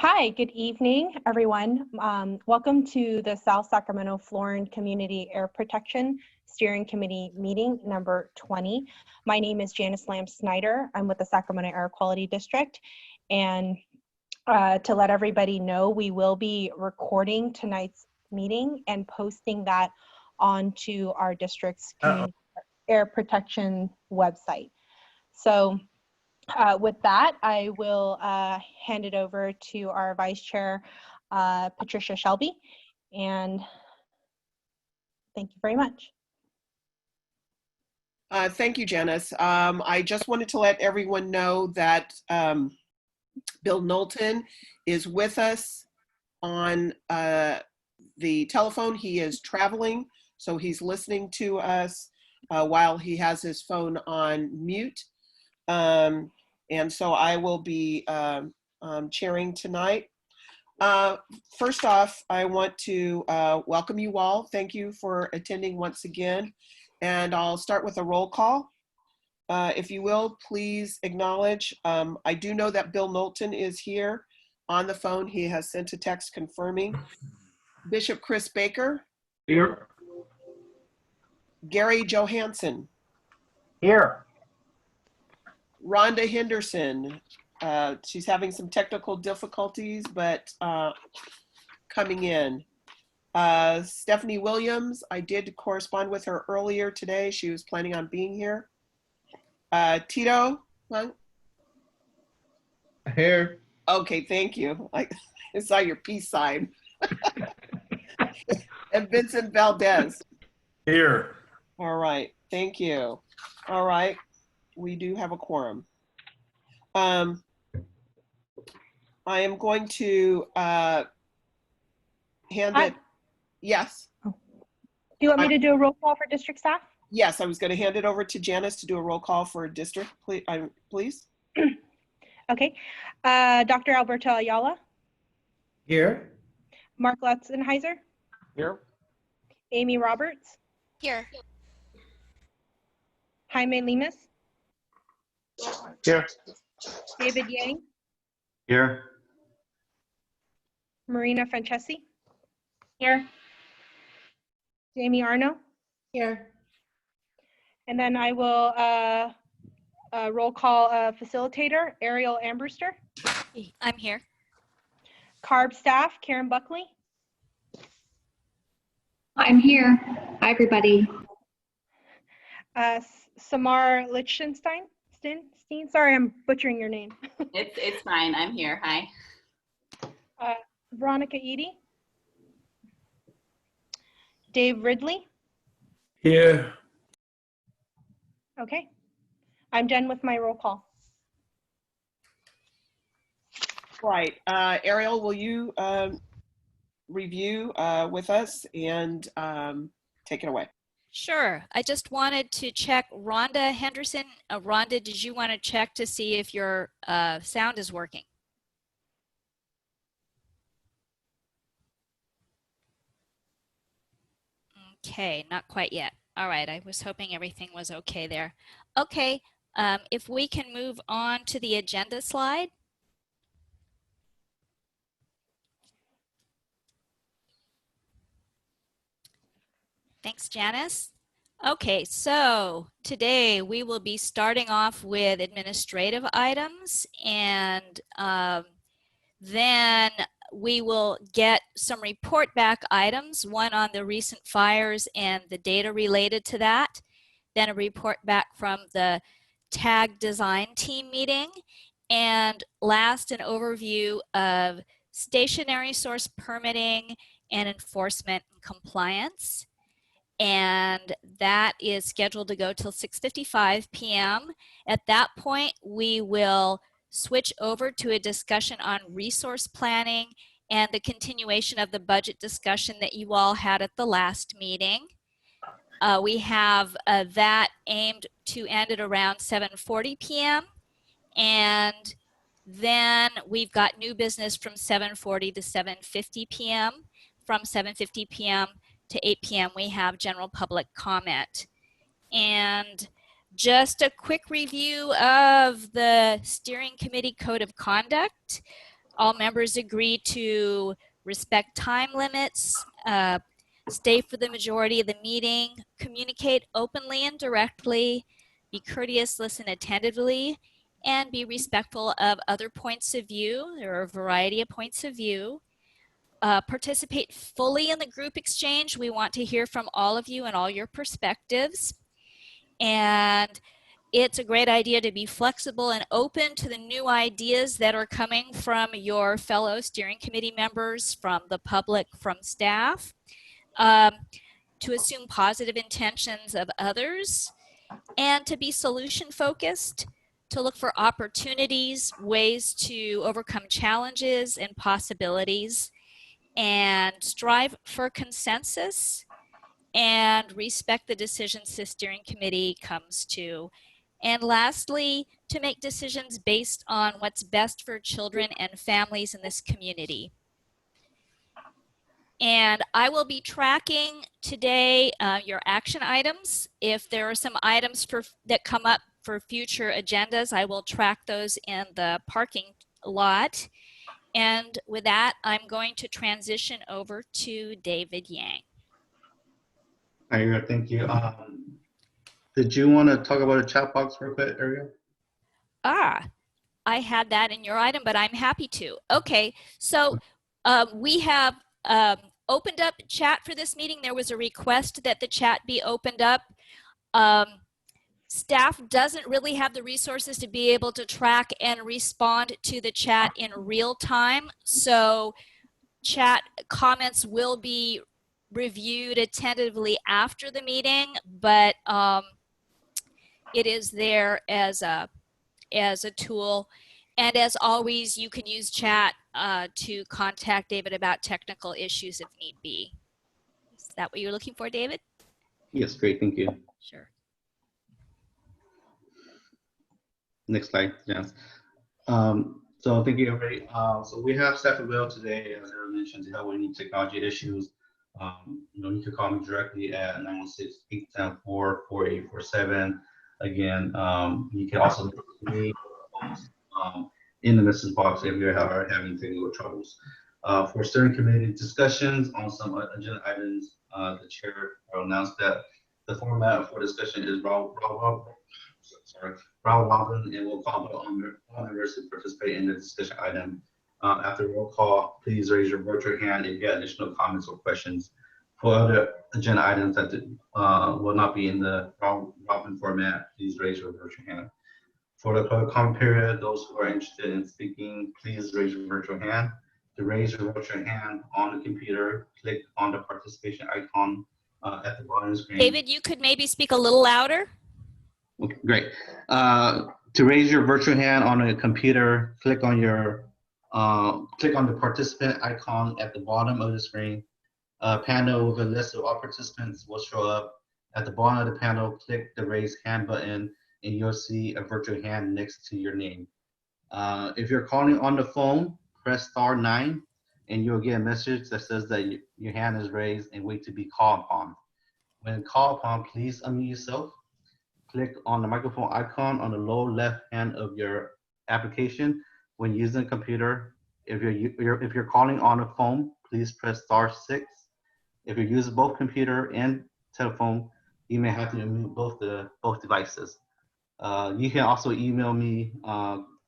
Hi, good evening, everyone. Welcome to the South Sacramento Florin Community Air Protection Steering Committee meeting number 20. My name is Janice Lamb Snyder. I'm with the Sacramento Air Quality District. And to let everybody know, we will be recording tonight's meeting and posting that onto our district's community air protection website. So with that, I will hand it over to our Vice Chair, Patricia Shelby, and thank you very much. Thank you, Janice. I just wanted to let everyone know that Bill Knowlton is with us on the telephone. He is traveling, so he's listening to us while he has his phone on mute. And so I will be chairing tonight. First off, I want to welcome you all. Thank you for attending once again. And I'll start with a roll call. If you will, please acknowledge. I do know that Bill Knowlton is here on the phone. He has sent a text confirming. Bishop Chris Baker. Here. Gary Johansson. Here. Rhonda Henderson. She's having some technical difficulties, but coming in. Stephanie Williams, I did correspond with her earlier today. She was planning on being here. Tito? Here. Okay, thank you. I saw your peace sign. And Vincent Valdez. Here. All right, thank you. All right, we do have a quorum. I am going to hand it. Yes. Do you want me to do a roll call for district staff? Yes, I was going to hand it over to Janice to do a roll call for district, please. Okay. Dr. Alberto Ayala. Here. Mark Lutzenheiser. Here. Amy Roberts. Here. Jaime Lemus. Here. David Yang. Here. Marina Francesi. Here. Jamie Arno. Here. And then I will roll call facilitator, Ariel Ambruster. I'm here. CARB staff, Karen Buckley. I'm here. Hi, everybody. Samar Lichtenstein. Sorry, I'm butchering your name. It's fine. I'm here. Hi. Veronica Eady. Dave Ridley. Here. Okay. I'm done with my roll call. Right. Ariel, will you review with us and take it away? Sure. I just wanted to check Rhonda Henderson. Rhonda, did you want to check to see if your sound is working? Okay, not quite yet. All right, I was hoping everything was okay there. Okay, if we can move on to the agenda slide. Thanks, Janice. Okay, so today we will be starting off with administrative items, and then we will get some report back items, one on the recent fires and the data related to that, then a report back from the TAG design team meeting, and last an overview of stationary source permitting and enforcement and compliance. And that is scheduled to go till 6:55 p.m. At that point, we will switch over to a discussion on resource planning and the continuation of the budget discussion that you all had at the last meeting. We have that aimed to end at around 7:40 p.m. And then we've got new business from 7:40 to 7:50 p.m. From 7:50 p.m. to 8 p.m. we have general public comment. And just a quick review of the steering committee code of conduct. All members agree to respect time limits, stay for the majority of the meeting, communicate openly and directly, be courteous, listen attentively, and be respectful of other points of view. There are a variety of points of view. Participate fully in the group exchange. We want to hear from all of you and all your perspectives. And it's a great idea to be flexible and open to the new ideas that are coming from your fellow steering committee members, from the public, from staff, to assume positive intentions of others, and to be solution focused, to look for opportunities, ways to overcome challenges and possibilities, and strive for consensus and respect the decisions the steering committee comes to. And lastly, to make decisions based on what's best for children and families in this community. And I will be tracking today your action items. If there are some items that come up for future agendas, I will track those in the parking lot. And with that, I'm going to transition over to David Yang. Hi, thank you. Did you want to talk about a chat box real quick, Ariel? I had that in your item, but I'm happy to. Okay, so we have opened up chat for this meeting. There was a request that the chat be opened up. Staff doesn't really have the resources to be able to track and respond to the chat in real time. So chat comments will be reviewed attentively after the meeting, but it is there as a tool. And as always, you can use chat to contact David about technical issues if need be. Is that what you're looking for, David? Yes, great, thank you. Sure. Next slide, Janice. So thank you, everybody. So we have staff available today, as I mentioned, to help with any technology issues. You can call me directly at 916-874-4847. Again, you can also look at me in the message box if you're having technical troubles. For steering committee discussions on some agenda items, the chair will announce that the format for discussion is round robin, and we'll call on members to participate in the discussion item. After roll call, please raise your virtual hand if you have additional comments or questions. For other agenda items that will not be in the round robin format, please raise your virtual hand. For the public comment period, those who are interested in speaking, please raise your virtual hand. To raise your virtual hand on the computer, click on the participation icon at the bottom of the screen. David, you could maybe speak a little louder. Okay, great. To raise your virtual hand on a computer, click on the participant icon at the bottom of the screen. A panel with a list of all participants will show up. At the bottom of the panel, click the raise hand button, and you'll see a virtual hand next to your name. If you're calling on the phone, press *9, and you'll get a message that says that your hand is raised and wait to be called upon. When called upon, please unmute yourself. Click on the microphone icon on the lower left hand of your application. When using a computer, if you're calling on a phone, please press *6. If you're using both computer and telephone, you may have to unmute both devices. You can also email me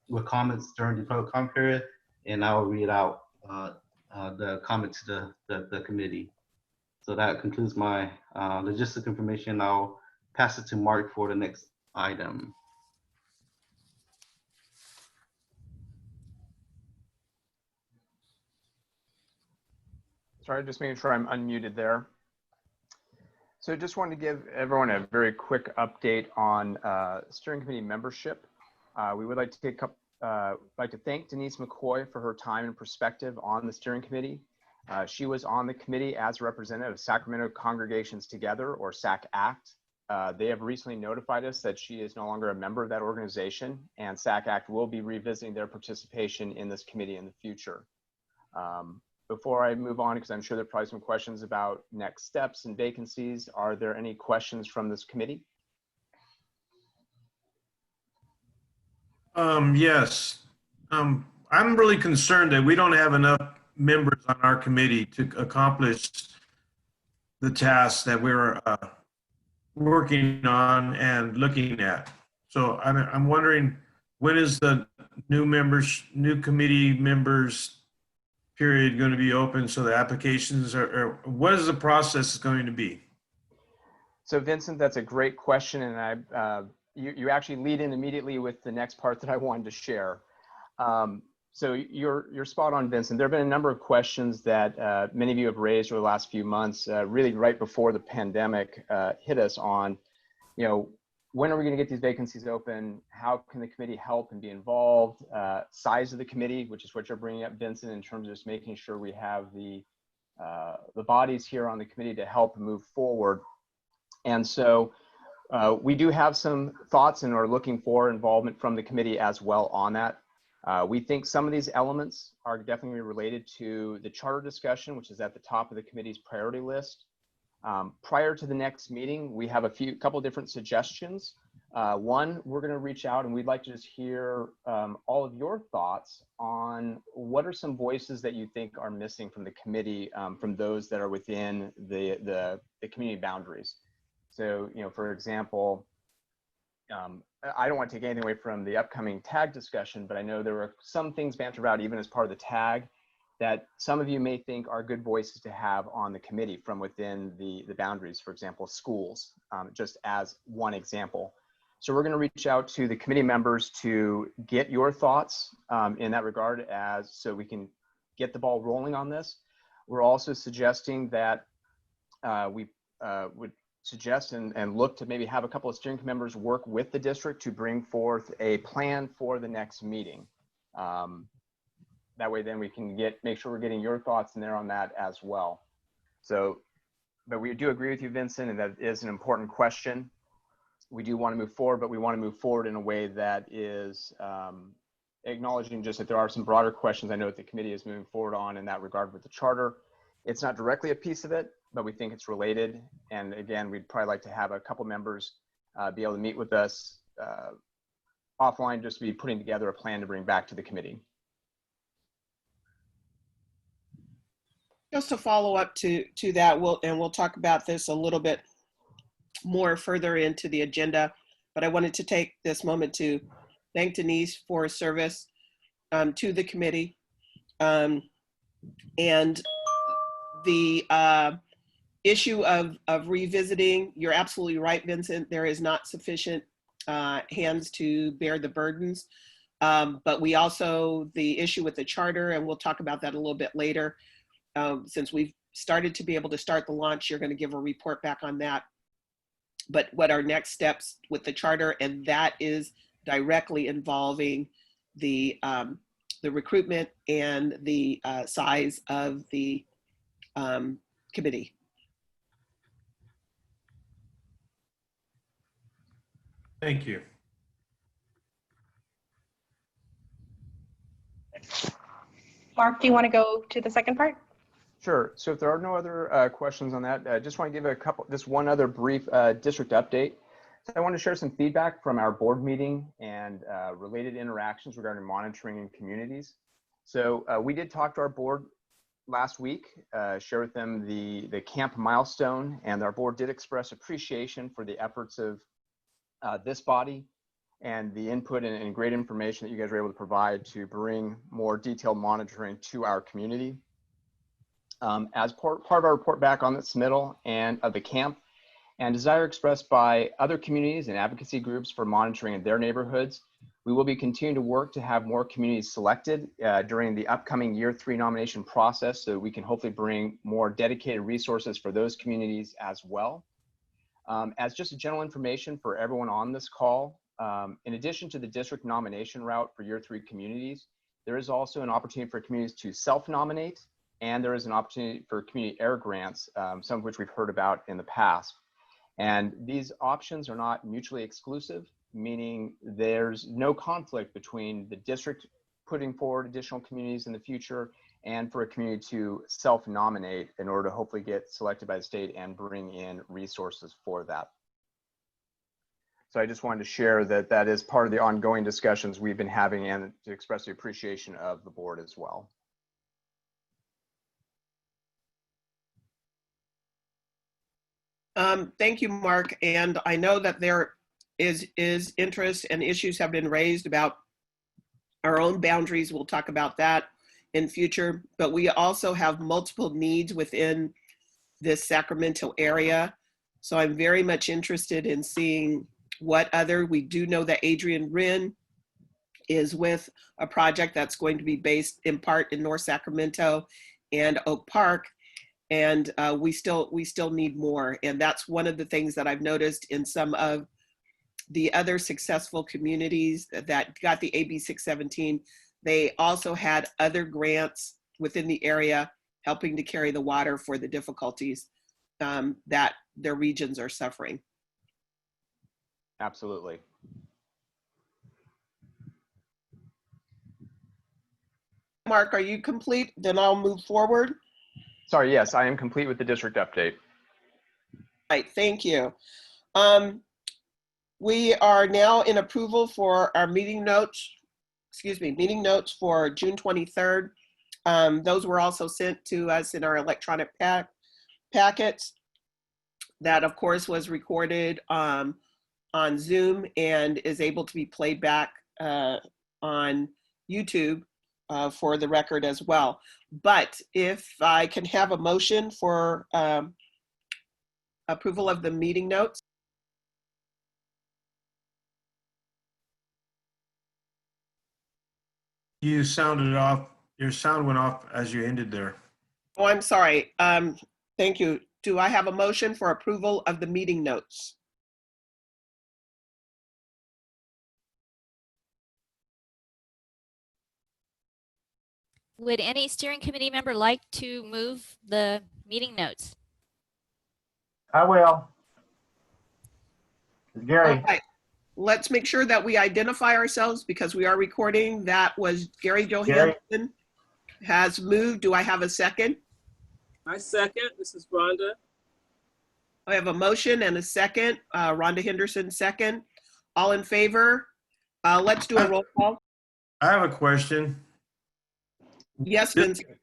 with comments during the public comment period, and I will read out the comments to the committee. So that concludes my logistic information. I'll pass it to Mark for the next item. Sorry, just making sure I'm unmuted there. So I just wanted to give everyone a very quick update on steering committee membership. We would like to thank Denise McCoy for her time and perspective on the steering committee. She was on the committee as a representative of Sacramento Congregations Together, or SAC-ACT. They have recently notified us that she is no longer a member of that organization, and SAC-ACT will be revisiting their participation in this committee in the future. Before I move on, because I'm sure there are probably some questions about next steps and vacancies, are there any questions from this committee? Yes. I'm really concerned that we don't have enough members on our committee to accomplish the tasks that we're working on and looking at. So I'm wondering, when is the new committee members period going to be open, so the applications are what is the process going to be? So Vincent, that's a great question, and you actually lead in immediately with the next part that I wanted to share. So you're spot on, Vincent. There have been a number of questions that many of you have raised over the last few months, really right before the pandemic hit us on, when are we going to get these vacancies open? How can the committee help and be involved? Size of the committee, which is what you're bringing up, Vincent, in terms of just making sure we have the bodies here on the committee to help move forward. And so we do have some thoughts and are looking for involvement from the committee as well on that. We think some of these elements are definitely related to the charter discussion, which is at the top of the committee's priority list. Prior to the next meeting, we have a couple different suggestions. One, we're going to reach out and we'd like to just hear all of your thoughts on what are some voices that you think are missing from the committee, from those that are within the community boundaries. So, for example, I don't want to take anything away from the upcoming tag discussion, but I know there were some things bantered about even as part of the tag that some of you may think are good voices to have on the committee from within the boundaries, for example, schools, just as one example. So we're going to reach out to the committee members to get your thoughts in that regard, so we can get the ball rolling on this. We're also suggesting that we would suggest and look to maybe have a couple of steering committee members work with the district to bring forth a plan for the next meeting. That way then we can make sure we're getting your thoughts in there on that as well. So, but we do agree with you, Vincent, and that is an important question. We do want to move forward, but we want to move forward in a way that is acknowledging just that there are some broader questions I know that the committee is moving forward on in that regard with the charter. It's not directly a piece of it, but we think it's related. And again, we'd probably like to have a couple members be able to meet with us offline, just to be putting together a plan to bring back to the committee. Just to follow up to that, we'll talk about this a little bit more further into the agenda, but I wanted to take this moment to thank Denise for her service to the committee. And the issue of revisiting, you're absolutely right, Vincent, there is not sufficient hands to bear the burdens. But we also, the issue with the charter, and we'll talk about that a little bit later, since we've started to be able to start the launch, you're going to give a report back on that. But what our next steps with the charter, and that is directly involving the recruitment and the size of the committee. Thank you. Mark, do you want to go to the second part? Sure. So if there are no other questions on that, I just want to give just one other brief district update. So I want to share some feedback from our board meeting and related interactions regarding monitoring in communities. So we did talk to our board last week, share with them the camp milestone, and our board did express appreciation for the efforts of this body and the input and great information that you guys were able to provide to bring more detailed monitoring to our community. As part of our report back on the submittal and of the camp, and desire expressed by other communities and advocacy groups for monitoring in their neighborhoods, we will be continuing to work to have more communities selected during the upcoming year 3 nomination process, so we can hopefully bring more dedicated resources for those communities as well. As just a general information for everyone on this call, in addition to the district nomination route for year 3 communities, there is also an opportunity for communities to self-nominate, and there is an opportunity for community air grants, some of which we've heard about in the past. And these options are not mutually exclusive, meaning there's no conflict between the district putting forward additional communities in the future and for a community to self-nominate in order to hopefully get selected by the state and bring in resources for that. So I just wanted to share that that is part of the ongoing discussions we've been having and to express the appreciation of the board as well. Thank you, Mark. And I know that there is interest and issues have been raised about our own boundaries. We'll talk about that in future, but we also have multiple needs within this Sacramento area. So I'm very much interested in seeing what other, we do know that Adrian Wren is with a project that's going to be based in part in North Sacramento and Oak Park. And we still need more. And that's one of the things that I've noticed in some of the other successful communities that got the AB 617. They also had other grants within the area helping to carry the water for the difficulties that their regions are suffering. Absolutely. Mark, are you complete? Then I'll move forward. Sorry, yes, I am complete with the district update. All right, thank you. We are now in approval for our meeting notes for June 23rd. Those were also sent to us in our electronic packets. That, of course, was recorded on Zoom and is able to be played back on YouTube for the record as well. But if I can have a motion for approval of the meeting notes. You sounded off, your sound went off as you ended there. Oh, I'm sorry. Thank you. Do I have a motion for approval of the meeting notes? Would any steering committee member like to move the meeting notes? I will. Gary. All right. Let's make sure that we identify ourselves because we are recording. That was Gary Johansson has moved. Do I have a second? I second. This is Rhonda. I have a motion and a second. Rhonda Henderson, second. All in favor? Let's do a roll call. I have a question. Yes, Vincent.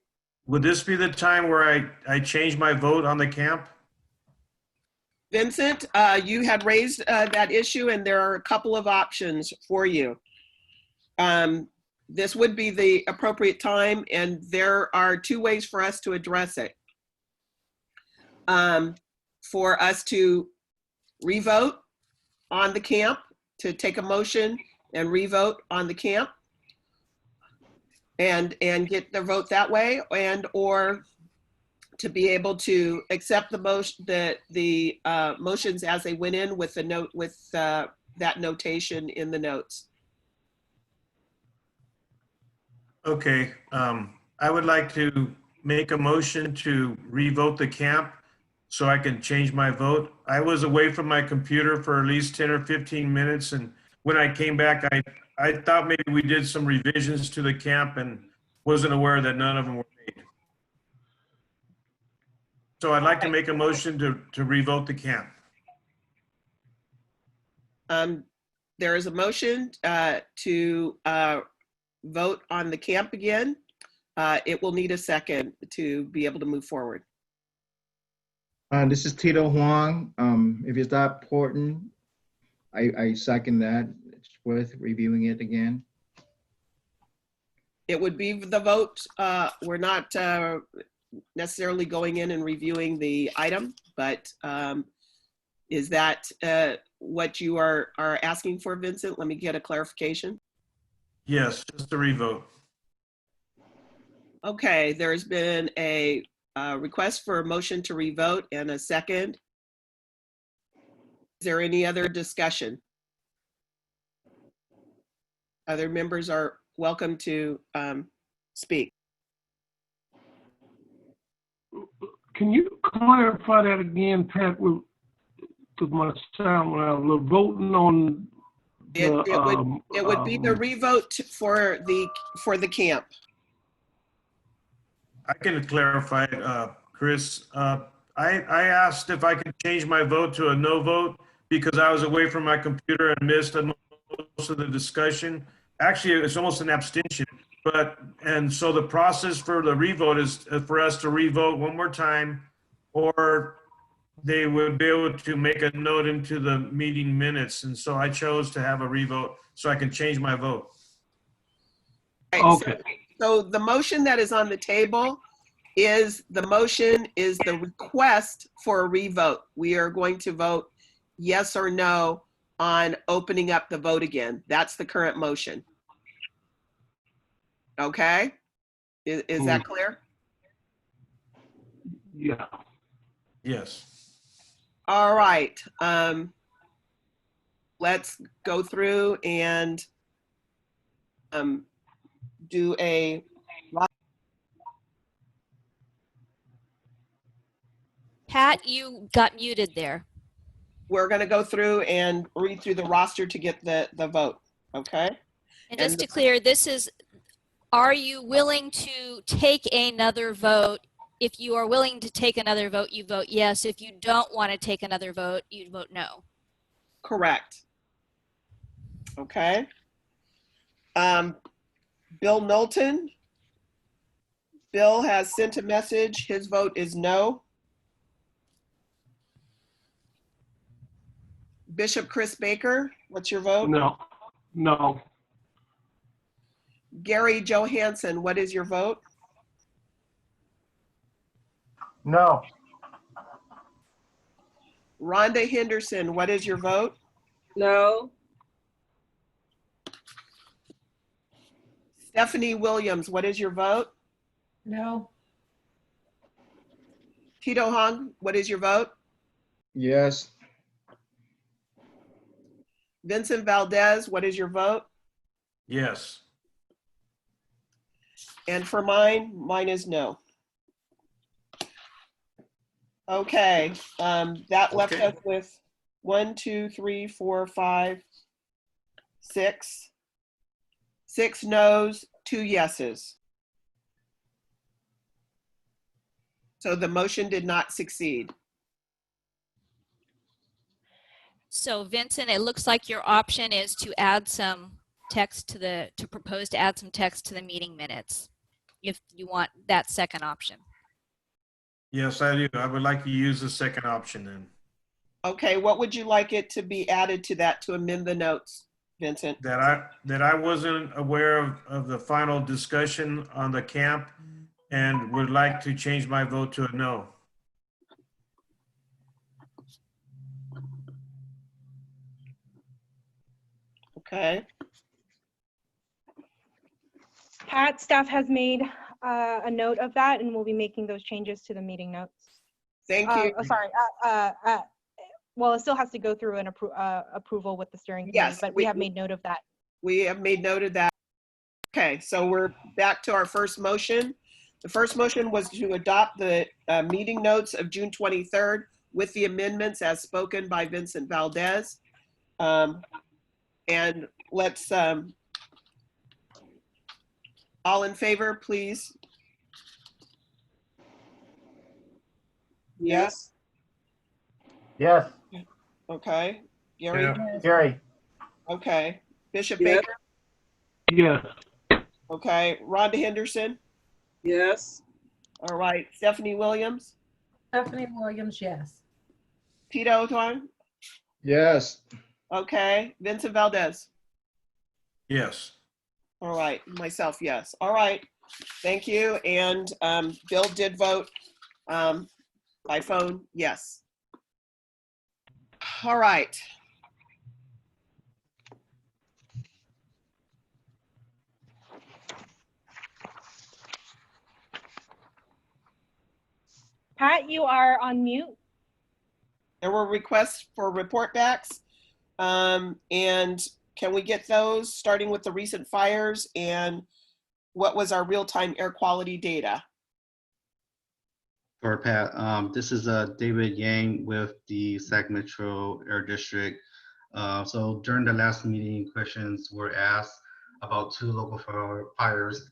Would this be the time where I change my vote on the camp? Vincent, you had raised that issue and there are a couple of options for you. This would be the appropriate time and there are two ways for us to address it. For us to revote on the camp, to take a motion and revote on the camp and get the vote that way, and or to be able to accept the motion, the motions as they went in with the note, with that notation in the notes. Okay, I would like to make a motion to revote the camp so I can change my vote. I was away from my computer for at least 10 or 15 minutes, and when I came back, I thought maybe we did some revisions to the camp and wasn't aware that none of them were made. So I'd like to make a motion to revote the camp. There is a motion to vote on the camp again. It will need a second to be able to move forward. This is Tito Huang. If it's not important, I second that. It's worth reviewing it again. It would be the vote. We're not necessarily going in and reviewing the item, but is that what you are asking for, Vincent? Let me get a clarification. Yes, just a revote. Okay, there's been a request for a motion to revote and a second. Is there any other discussion? Other members are welcome to speak. Can you clarify that again, Pat? Because my sound went out a little. Voting on It would be the revote for the camp. I can clarify it, Chris. I asked if I could change my vote to a no vote because I was away from my computer and missed most of the discussion. Actually, it's almost an abstention. And so the process for the revote is for us to revote one more time, or they would be able to make a note into the meeting minutes. And so I chose to have a revote so I can change my vote. Right, Okay. So the motion that is on the table is the request for a revote. We are going to vote yes or no on opening up the vote again. That's the current motion. Okay? Is that clear? Yeah. Yes. All right. Let's go through and do a, Pat, you got muted there. we're going to go through and read through the roster to get the vote. Okay? And just And to clear, this is, are you willing to take another vote? If you are willing to take another vote, you vote yes. If you don't want to take another vote, you vote no. Correct. Okay. Bill Knowlton. Bill has sent a message. His vote is no. Bishop Chris Baker, what's your vote? No. No. Gary Johansson, what is your vote? No. Rhonda Henderson, what is your vote? No. Stephanie Williams, what is your vote? No. Tito Hong, what is your vote? Yes. Vincent Valdez, what is your vote? Yes. And for mine is no. Okay, that left Okay. us with 1, 2, 3, 4, 5, 6. 6 no's, 2 yeses. So the motion did not succeed. So Vincent, it looks like your option is to add some text to propose to add some text to the meeting minutes, if you want that second option. Yes, I do. I would like to use the second option then. Okay, what would you like it to be added to that to amend the notes, Vincent? That I wasn't aware of the final discussion on the camp and would like to change my vote to a no. Okay, Pat, staff has made a note of that, and we'll be making those changes to the meeting notes. thank you. Sorry. Well, it still has to go through an approval with the steering committee, Yes, but we have made note of that. We have made note of that. Okay, so we're back to our first motion. The first motion was to adopt the meeting notes of June 23rd with the amendments as spoken by Vincent Valdez. And let's, all in favor, please. Yes, Yes. okay. Gary, Yeah. Gary. okay. Bishop Yes. Baker, Yes. okay. Rhonda Henderson, Yes. all right. Stephanie Williams, Stephanie Williams, yes. Tito Thuan, Yes. okay. Vincent Valdez. Yes. All right, myself, yes. All right, thank you. And Bill did vote by phone, yes. All right. Pat, you are on mute. There were requests for report backs. And can we get those, starting with the recent fires and what was our real-time air quality data? Or Pat, this is David Yang with the Sac Metro Air District. So during the last meeting, questions were asked about 2 local fires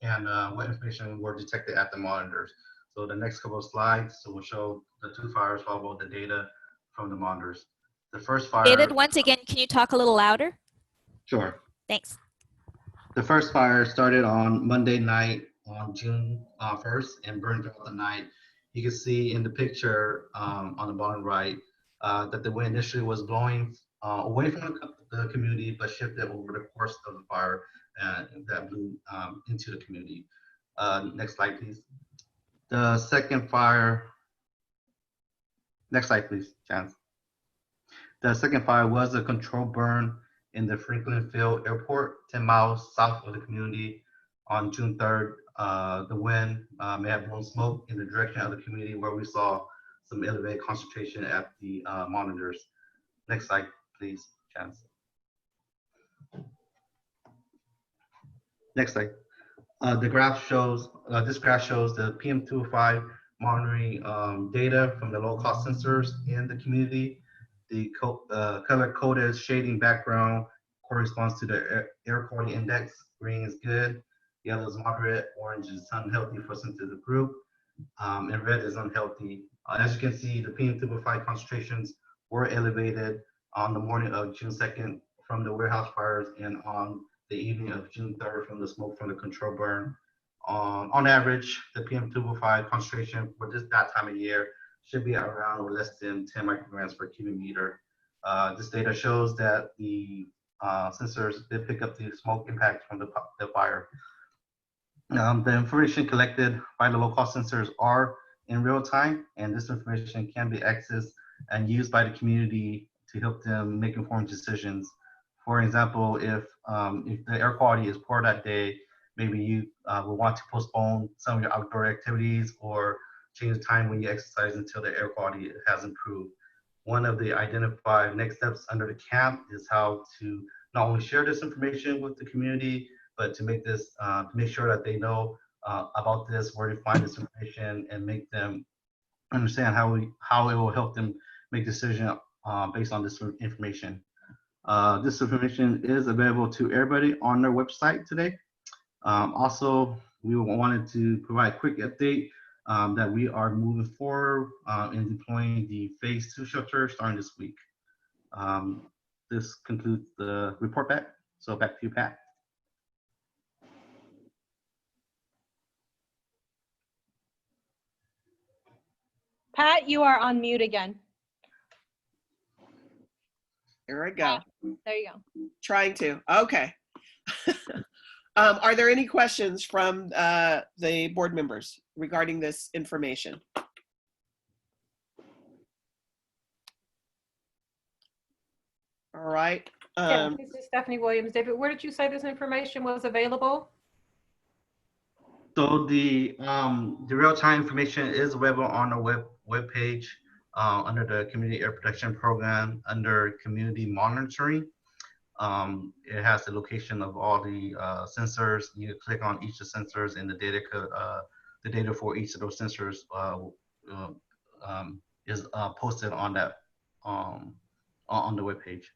and what information were detected at the monitors. So the next couple of slides will show the 2 fires followed by the data from the monitors. The first fire. David, once again, can you talk a little louder? Sure. Thanks. The first fire started on Monday night on June 1st and burned throughout the night. You can see in the picture on the bottom right that the wind initially was blowing away from the community, but shifted over the course of the fire that blew into the community. Next slide, please. The second fire, next slide, please, Chance. The second fire was a controlled burn in the Franklin Field Airport, 10 miles south of the community on June 3rd. The wind may have blown smoke in the direction of the community where we saw some elevated concentration at the monitors. Next slide, please, Chance. Next slide. The graph shows, this graph shows the PM205 monitoring data from the low cost sensors in the community. The color-coded shading background corresponds to the air quality index. Green is good, yellow is moderate, orange is unhealthy for sensitive group, and red is unhealthy. As you can see, the PM205 concentrations were elevated on the morning of June 2nd from the warehouse fires and on the evening of June 3rd from the smoke from the control burn. On average, the PM205 concentration for that time of year should be around or less than 10 micrograms per cubic meter. This data shows that the sensors did pick up the smoke impact from the fire. The information collected by the low-cost sensors are in real time, and this information can be accessed and used by the community to help them make informed decisions. For example, if the air quality is poor that day, maybe you will want to postpone some of your outdoor activities or change the time when you exercise until the air quality has improved. One of the identified next steps under the camp is how to not only share this information with the community, but to make this, make sure that they know about this, where to find this information, and make them understand how it will help them make decisions based on this information. This information is available to everybody on their website today. Also, we wanted to provide a quick update that we are moving forward in deploying the phase 2 shelter starting this week. This concludes the report back. So back to you, Pat. Pat, you are on mute again. There I go. There you go. Trying to. Okay. Are there any questions from the board members regarding this information? All right. Yeah, this is Stephanie Williams. David, where did you say this information was available? So the real-time information is available on the web page under the Community Air Protection Program under Community Monitoring. It has the location of all the sensors. You click on each of the sensors, and the data for each of those sensors is posted on that on the web page.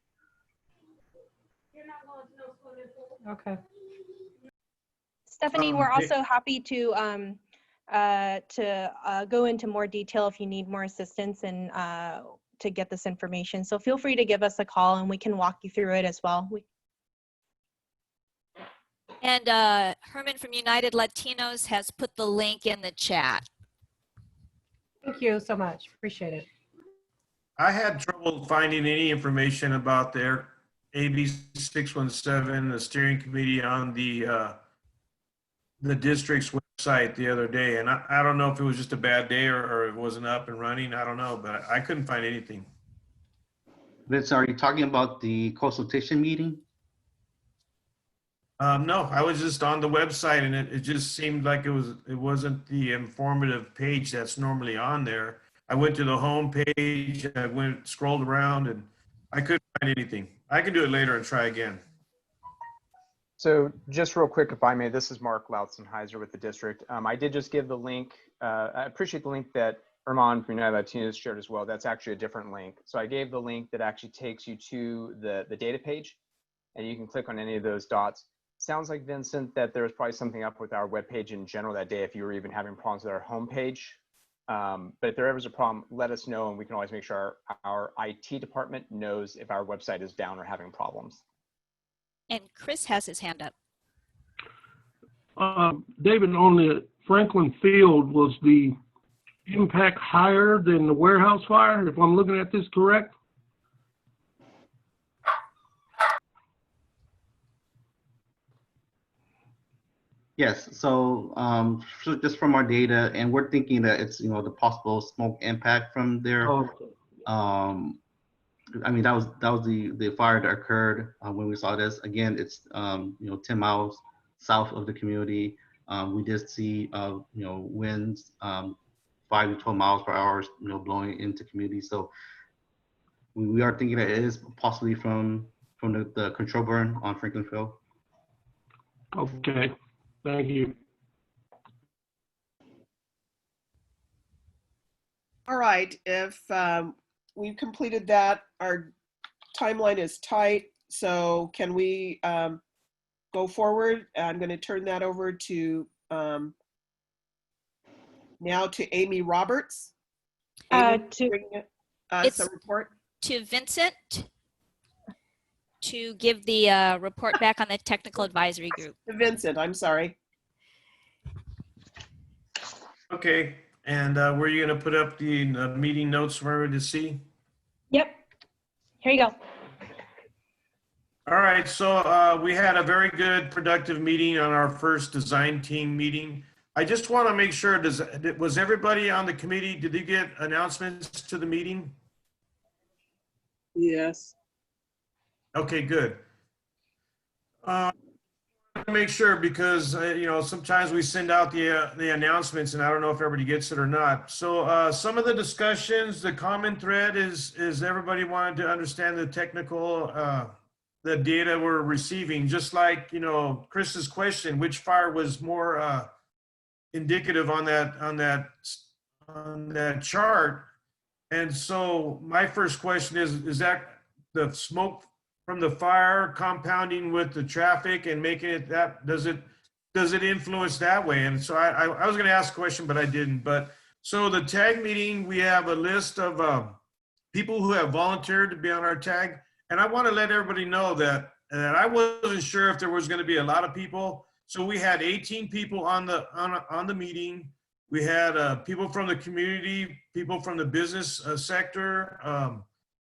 Okay. Stephanie, we're also happy to go into more detail if you need more assistance and to get this information. So feel free to give us a call and we can walk you through it as well. And Herman from United Latinos has put the link in the chat. Thank you so much. Appreciate it. I had trouble finding any information about their AB 617, the steering committee on the district's website the other day. And I don't know if it was just a bad day or it wasn't up and running. I don't know, but I couldn't find anything. Vince, are you talking about the consultation meeting? No, I was just on the website and it just seemed like it wasn't the informative page that's normally on there. I went to the home page, I scrolled around and I couldn't find anything. I can do it later and try again. So just real quick, if I may, this is Mark Lautzenheiser with the district. I did just give the link. I appreciate the link that Herman from United Latinos shared as well. That's actually a different link. So I gave the link that actually takes you to the data page, and you can click on any of those dots. Sounds like, Vincent, that there was probably something up with our webpage in general that day if you were even having problems with our homepage. But if there ever is a problem, let us know, and we can always make sure our IT department knows if our website is down or having problems. And Chris has his hand up. David, on the Franklin Field, was the impact higher than the warehouse fire, if I'm looking at this correct? Yes, so just from our data, and we're thinking that it's, the possible smoke impact from there. Oh, I mean, that was the fire that occurred when we saw this. Again, it's 10 miles south of the community. We did see winds 5 to 12 miles per hour, blowing into community. So we are thinking that it is possibly from the control burn on Franklin Field. okay, thank you. All right, if we've completed that, our timeline is tight. So can we go forward? I'm going to turn that over to now to Amy Roberts. Amy, bring us a report. To Vincent to give the report back on the technical advisory group. To Vincent, I'm sorry. Okay, and were you going to put up the meeting notes for everyone to see? Yep. Here you go. All right, so we had a very good, productive meeting on our first design team meeting. I just want to make sure, was everybody on the committee, did they get announcements to the meeting? Yes. Okay, good. Make sure, because sometimes we send out the announcements and I don't know if everybody gets it or not. So some of the discussions, the common thread is everybody wanted to understand the technical the data we're receiving, just like Chris's question, which fire was more indicative on that chart. And so my first question is that the smoke from the fire compounding with the traffic and making it that, does it influence that way? And so I was going to ask a question, but I didn't. But so the tag meeting, we have a list of people who have volunteered to be on our tag. And I want to let everybody know that I wasn't sure if there was going to be a lot of people. So we had 18 people on the meeting. We had people from the community, people from the business sector,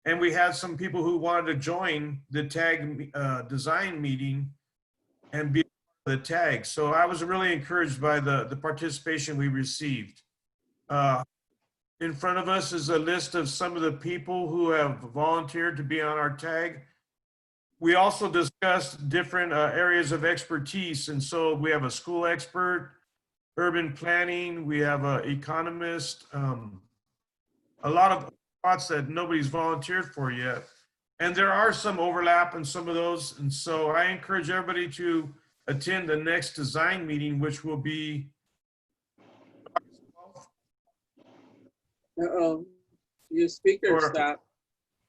and we had some people who wanted to join the tag design meeting and be the tag. So I was really encouraged by the participation we received. In front of us is a list of some of the people who have volunteered to be on our tag. We also discussed different areas of expertise. And so we have a school expert, urban planning, we have an economist, a lot of spots that nobody's volunteered for yet. And there are some overlap in some of those. And so I encourage everybody to attend the next design meeting, which will be your speaker stopped.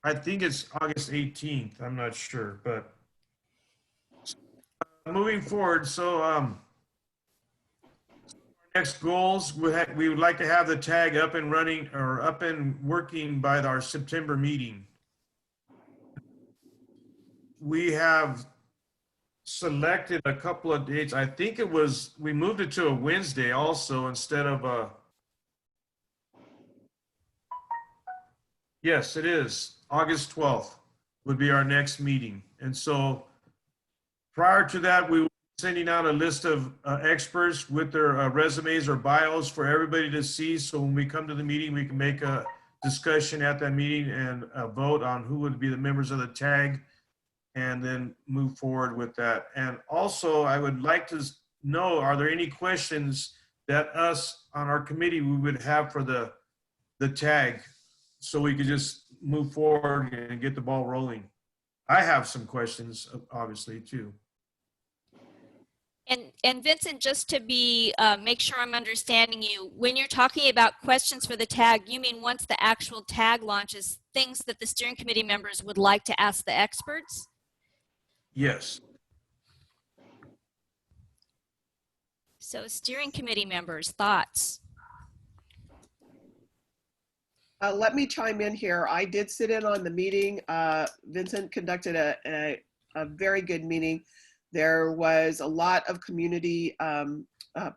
I think it's August 18th. I'm not sure, but moving forward. So next goals, we would like to have the tag up and running or up and working by our September meeting. We have selected a couple of dates. I think we moved it to a Wednesday also instead of a, yes, it is. August 12th would be our next meeting. And so prior to that, we were sending out a list of experts with their resumes or bios for everybody to see. So when we come to the meeting, we can make a discussion at that meeting and vote on who would be the members of the tag and then move forward with that. And also, I would like to know, are there any questions that us on our committee we would have for the tag, so we could just move forward and get the ball rolling? I have some questions, obviously, too. And Vincent, just to be make sure I'm understanding you, when you're talking about questions for the tag, you mean once the actual tag launches, things that the steering committee members would like to ask the experts? Yes. So steering committee members, thoughts? Let me chime in here. I did sit in on the meeting. Vincent conducted a very good meeting. There was a lot of community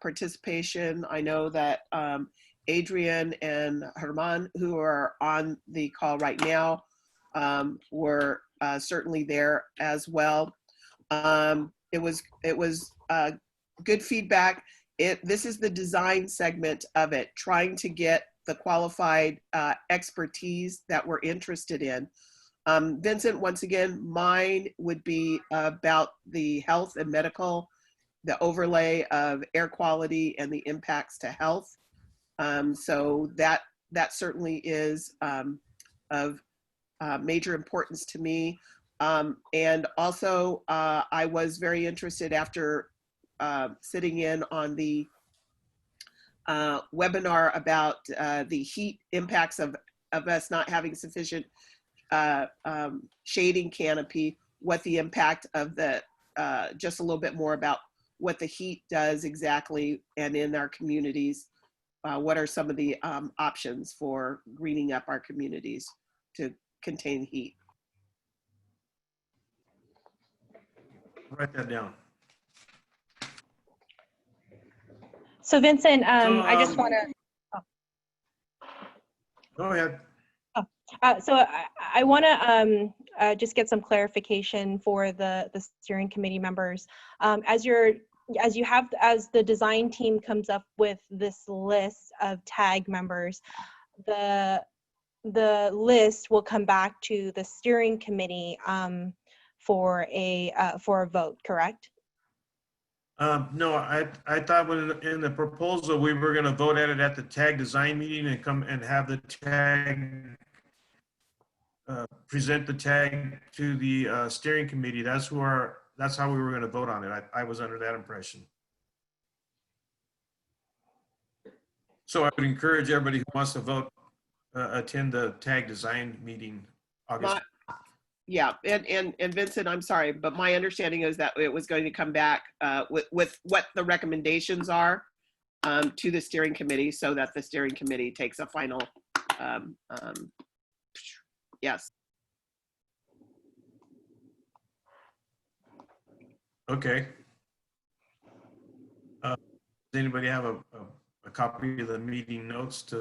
participation. I know that Adrian and Herman, who are on the call right now, were certainly there as well. It was good feedback. This is the design segment of it, trying to get the qualified expertise that we're interested in. Vincent, once again, mine would be about the health and medical, the overlay of air quality and the impacts to health. So that certainly is of major importance to me. And also, I was very interested after sitting in on the webinar about the heat impacts of us not having sufficient shading canopy, what the impact of the, just a little bit more about what the heat does exactly and in our communities. What are some of the options for greening up our communities to contain heat? Write that down. So Vincent, I just want to. Go ahead. So I want to just get some clarification for the steering committee members. As the design team comes up with this list of tag members, the list will come back to the steering committee for a vote, correct? No, I thought in the proposal, we were going to vote at it at the tag design meeting and come and have the tag, present the tag to the steering committee. That's how we were going to vote on it. I was under that impression. So I would encourage everybody who wants to vote, attend the tag design meeting August. Yeah, and Vincent, I'm sorry, but my understanding is that it was going to come back with what the recommendations are to the steering committee, so that the steering committee takes a final, yes. Okay. Does anybody have a copy of the meeting notes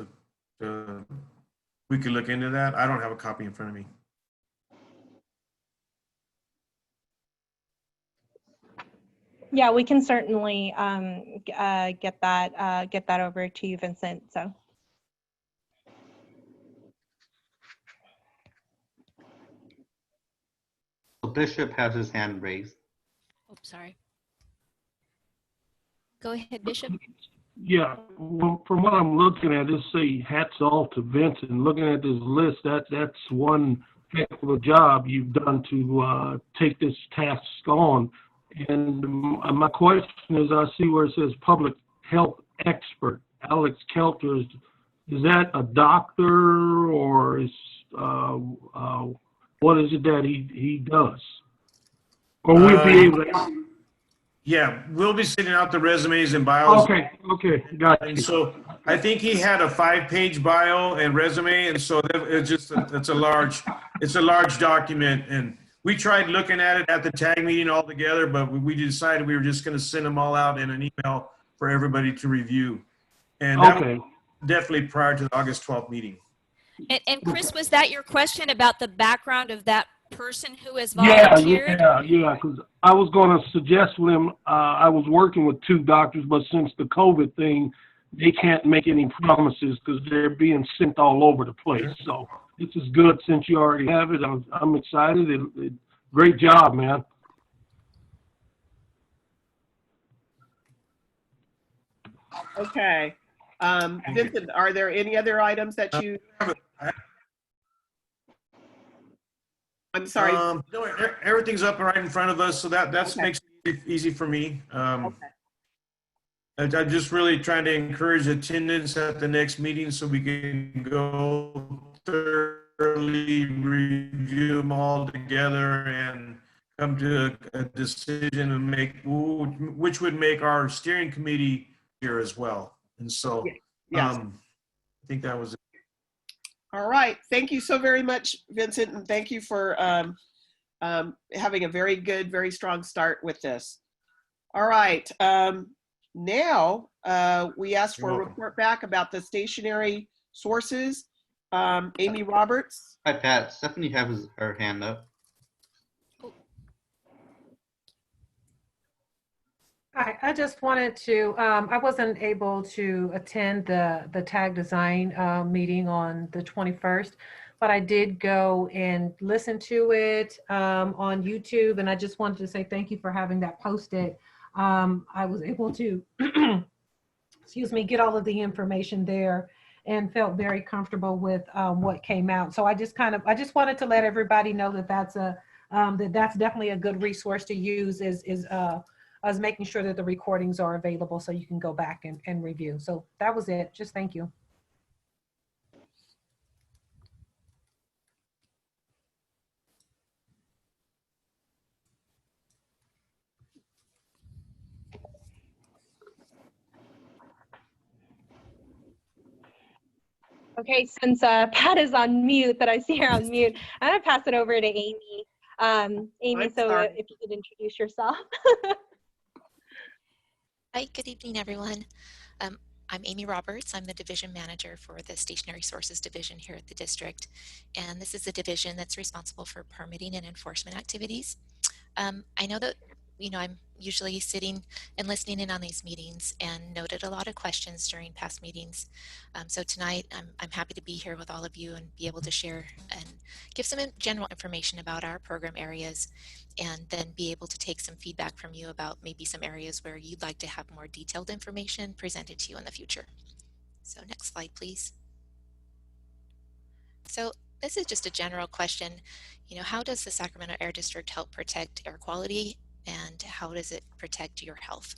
we could look into that? I don't have a copy in front of me. Yeah, we can certainly get that over to you, Vincent. So. Bishop has his hand raised. Oh, sorry. Go ahead, Bishop. Yeah, well, from what I'm looking at, just say hats off to Vincent. Looking at this list, that's one heck of a job you've done to take this task on. And my question is, I see where it says public health expert, Alex Kelter. Is that a doctor, or is what is it that he does? Or we'll be able to. Yeah, we'll be sending out the resumes and bios. Okay, got you. And so I think he had a 5-page bio and resume, and so it's a large document. And we tried looking at it at the tag meeting all together, but we decided we were just going to send them all out in an email for everybody to review. And that was definitely prior to the August 12th meeting. And Chris, was that your question about the background of that person who has volunteered? Yeah, because I was going to suggest to him, I was working with 2 doctors, but since the COVID thing, they can't make any promises because they're being sent all over the place. So this is good since you already have it. I'm excited. Great job, man. Okay. Vincent, are there any other items that you... I'm sorry. No, everything's up right in front of us, so that makes it easy for me. I'm just really trying to encourage attendance at the next meeting so we can go thoroughly review them all together and come to a decision and make which would make our steering committee here as well. And so yes. I think that was it. All right. Thank you so very much, Vincent, and thank you for having a very good, very strong start with this. All right. Now we ask for a report back about the stationary sources. Amy Roberts. Hi, Pat. Stephanie has her hand up. Hi, I just wanted to, I wasn't able to attend the tag design meeting on the 21st, but I did go and listen to it on YouTube, and I just wanted to say thank you for having that posted. I was able to, excuse me, get all of the information there and felt very comfortable with what came out. So I just wanted to let everybody know that that's definitely a good resource to use is making sure that the recordings are available so you can go back and review. So that was it. Just thank you. Okay, since Pat is on mute, that I see her on mute, I'm gonna pass it over to Amy. Amy, I'm so sorry. if you could introduce yourself. Hi, good evening, everyone. I'm Amy Roberts. I'm the division manager for the Stationary Sources Division here at the district. And this is the division that's responsible for permitting and enforcement activities. I know that, I'm usually sitting and listening in on these meetings and noted a lot of questions during past meetings. So tonight, I'm happy to be here with all of you and be able to share and give some general information about our program areas, and then be able to take some feedback from you about maybe some areas where you'd like to have more detailed information presented to you in the future. So next slide, please. So this is just a general question. How does the Sacramento Air District help protect air quality, and how does it protect your health?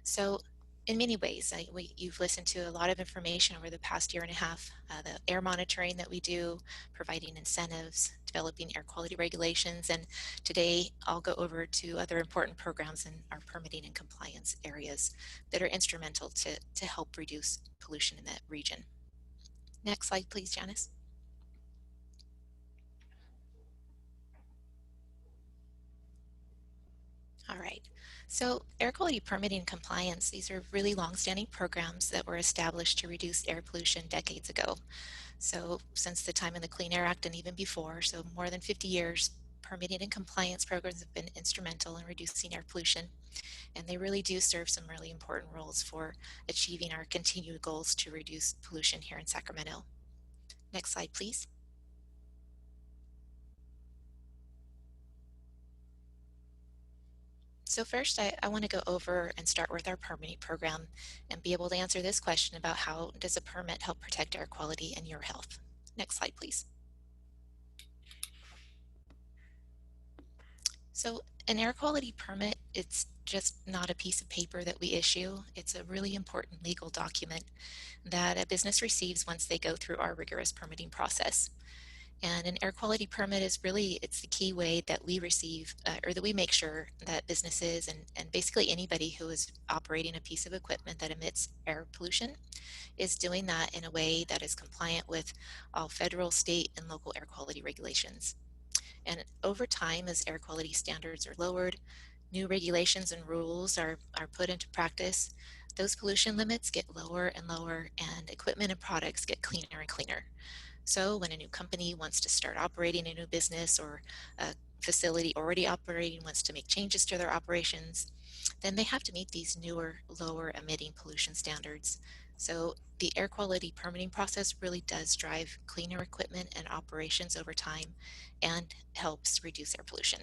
So in many ways, you've listened to a lot of information over the past year and a half, the air monitoring that we do, providing incentives, developing air quality regulations, and today I'll go over to other important programs in our permitting and compliance areas that are instrumental to help reduce pollution in that region. Next slide, please, Janice. All right, so air quality permitting and compliance, these are really long-standing programs that were established to reduce air pollution decades ago. So since the time of the Clean Air Act and even before, so more than 50 years, permitting and compliance programs have been instrumental in reducing air pollution. And they really do serve some really important roles for achieving our continued goals to reduce pollution here in Sacramento. Next slide, please. So first, I want to go over and start with our permitting program and be able to answer this question about how does a permit help protect air quality and your health. Next slide, please. So an air quality permit, it's just not a piece of paper that we issue. It's a really important legal document that a business receives once they go through our rigorous permitting process. And an air quality permit is really, it's the key way that we receive or that we make sure that businesses and basically anybody who is operating a piece of equipment that emits air pollution is doing that in a way that is compliant with all federal, state, and local air quality regulations. And over time, as air quality standards are lowered, new regulations and rules are put into practice, those pollution limits get lower and lower, and equipment and products get cleaner and cleaner. So when a new company wants to start operating a new business, or a facility already operating wants to make changes to their operations, then they have to meet these newer, lower emitting pollution standards. So the air quality permitting process really does drive cleaner equipment and operations over time and helps reduce air pollution.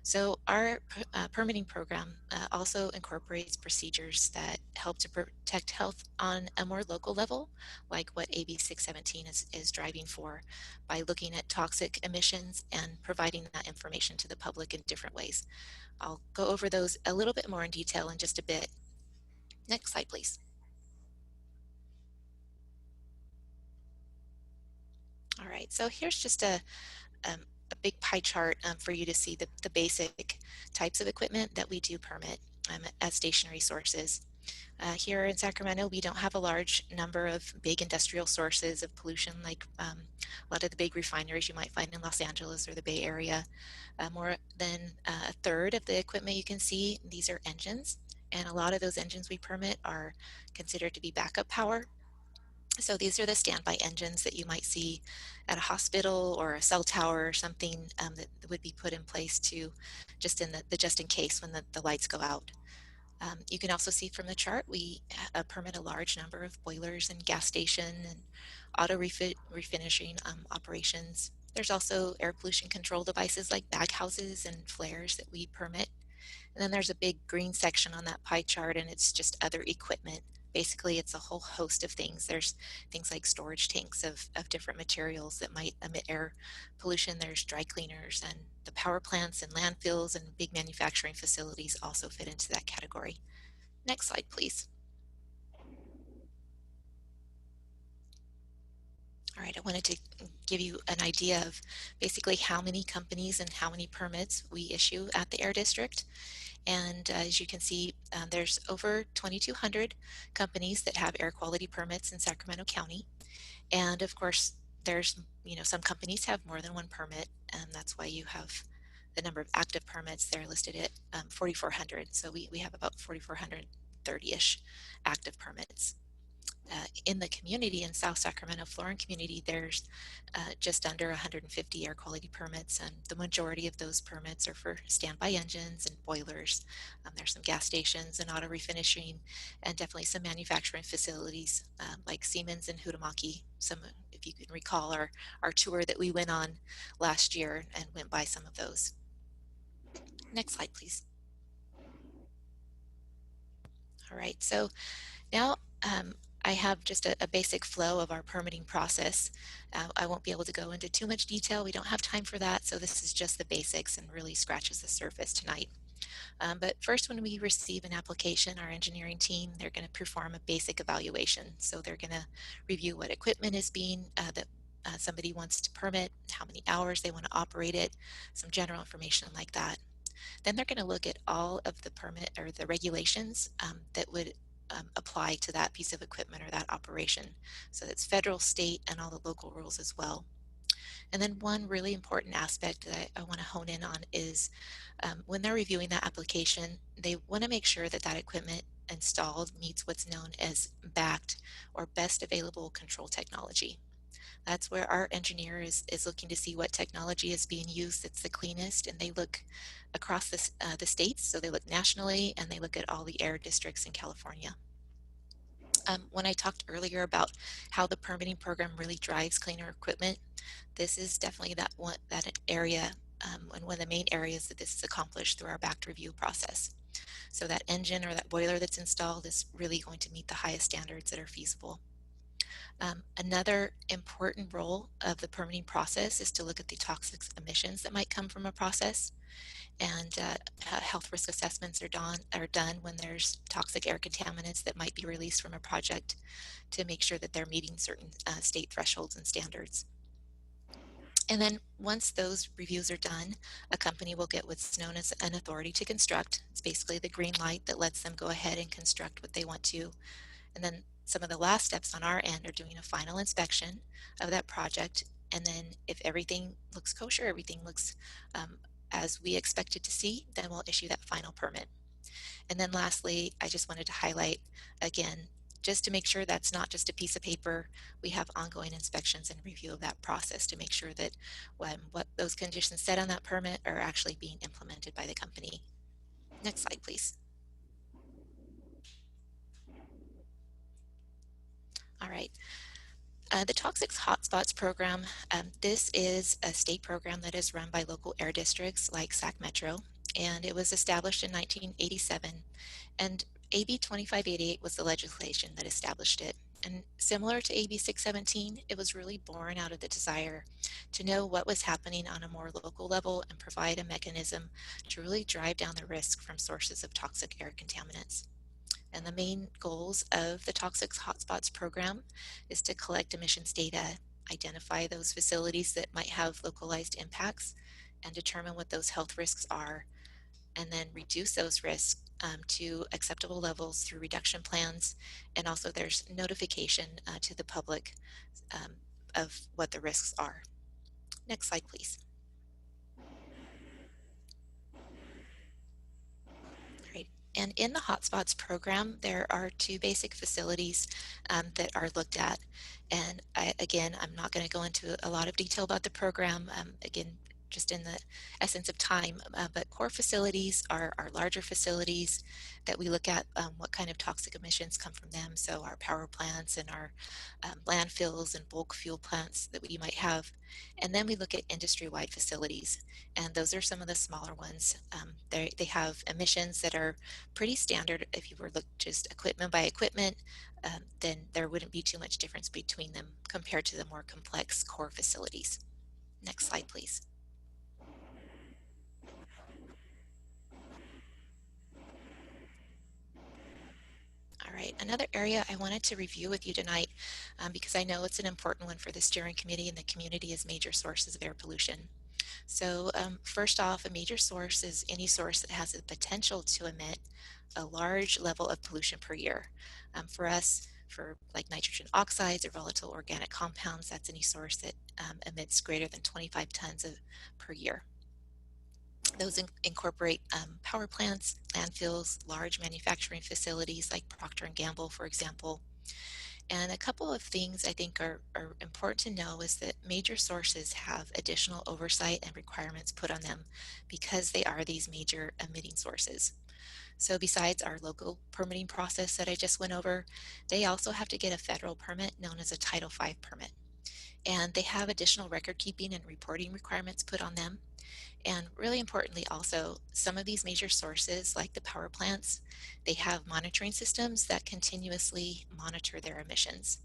So our permitting program also incorporates procedures that help to protect health on a more local level, like what AB 617 is driving for, by looking at toxic emissions and providing that information to the public in different ways. I'll go over those a little bit more in detail in just a bit. Next slide, please. All right, so here's just a big pie chart for you to see the basic types of equipment that we do permit as stationary sources. Here in Sacramento, we don't have a large number of big industrial sources of pollution like a lot of the big refineries you might find in Los Angeles or the Bay Area. More than a third of the equipment you can see, these are engines. And a lot of those engines we permit are considered to be backup power. So these are the standby engines that you might see at a hospital or a cell tower or something that would be put in place to just in the just in case when the lights go out. You can also see from the chart, we permit a large number of boilers and gas station and auto refinishing operations. There's also air pollution control devices like baghouses and flares that we permit. And then there's a big green section on that pie chart, and it's just other equipment. Basically, it's a whole host of things. There's things like storage tanks of different materials that might emit air pollution. There's dry cleaners, and the power plants and landfills and big manufacturing facilities also fit into that category. Next slide, please. All right, I wanted to give you an idea of basically how many companies and how many permits we issue at the Air District. And as you can see, there's over 2,200 companies that have air quality permits in Sacramento County. And of course, there's, some companies have more than one permit, and that's why you have the number of active permits there listed at 4,400. So we have about 4,430-ish active permits. In the community in South Sacramento, Florin community, there's just under 150 air quality permits, and the majority of those permits are for standby engines and boilers. There's some gas stations and auto refinishing, and definitely some manufacturing facilities like Siemens and Huhtamaki. Some, if you can recall, our tour that we went on last year and went by some of those. Next slide, please. All right, so now I have just a basic flow of our permitting process. I won't be able to go into too much detail. We don't have time for that. So this is just the basics and really scratches the surface tonight. But first, when we receive an application, our engineering team, they're going to perform a basic evaluation. So they're going to review what equipment is being that somebody wants to permit, how many hours they want to operate it, some general information like that. Then they're going to look at all of the permit or the regulations that would apply to that piece of equipment or that operation. So that's federal, state, and all the local rules as well. And then one really important aspect that I want to hone in on is when they're reviewing that application, they want to make sure that that equipment installed meets what's known as BACT, or best available control technology. That's where our engineer is looking to see what technology is being used that's the cleanest, and they look across the states, so they look nationally, and they look at all the air districts in California. When I talked earlier about how the permitting program really drives cleaner equipment, this is definitely that area, and one of the main areas that this is accomplished through our BACT review process. So that engine or that boiler that's installed is really going to meet the highest standards that are feasible. Another important role of the permitting process is to look at the toxic emissions that might come from a process, and health risk assessments are done when there's toxic air contaminants that might be released from a project to make sure that they're meeting certain state thresholds and standards. And then once those reviews are done, a company will get what's known as an authority to construct. It's basically the green light that lets them go ahead and construct what they want to. And then some of the last steps on our end are doing a final inspection of that project. And then if everything looks kosher, everything looks as we expected to see, then we'll issue that final permit. And then lastly, I just wanted to highlight again, just to make sure that's not just a piece of paper, we have ongoing inspections and review of that process to make sure that what those conditions set on that permit are actually being implemented by the company. Next slide, please. All right. The Toxic Hotspots program, this is a state program that is run by local air districts like Sac Metro, and it was established in 1987. And AB 2588 was the legislation that established it. And similar to AB 617, it was really born out of the desire to know what was happening on a more local level and provide a mechanism to really drive down the risk from sources of toxic air contaminants. And the main goals of the Toxic Hotspots program is to collect emissions data, identify those facilities that might have localized impacts, and determine what those health risks are, and then reduce those risks to acceptable levels through reduction plans. And also there's notification to the public of what the risks are. Next slide, please. Great. And in the Hotspots program, there are 2 basic facilities that are looked at. And again, I'm not going to go into a lot of detail about the program. Again, just in the essence of time, but core facilities are our larger facilities that we look at what kind of toxic emissions come from them. So our power plants and our landfills and bulk fuel plants that we might have. And then we look at industry-wide facilities, and those are some of the smaller ones. They have emissions that are pretty standard. If you were to look just equipment by equipment, then there wouldn't be too much difference between them compared to the more complex core facilities. Next slide, please. All right, another area I wanted to review with you tonight, because I know it's an important one for the steering committee and the community, is major sources of air pollution. So first off, a major source is any source that has the potential to emit a large level of pollution per year. For us, for like nitrogen oxides or volatile organic compounds, that's any source that emits greater than 25 tons per year. Those incorporate power plants, landfills, large manufacturing facilities like Procter & Gamble, for example. And a couple of things I think are important to know is that major sources have additional oversight and requirements put on them because they are these major emitting sources. So besides our local permitting process that I just went over, they also have to get a federal permit known as a Title V permit. And they have additional record keeping and reporting requirements put on them. And really importantly also, some of these major sources like the power plants, they have monitoring systems that continuously monitor their emissions.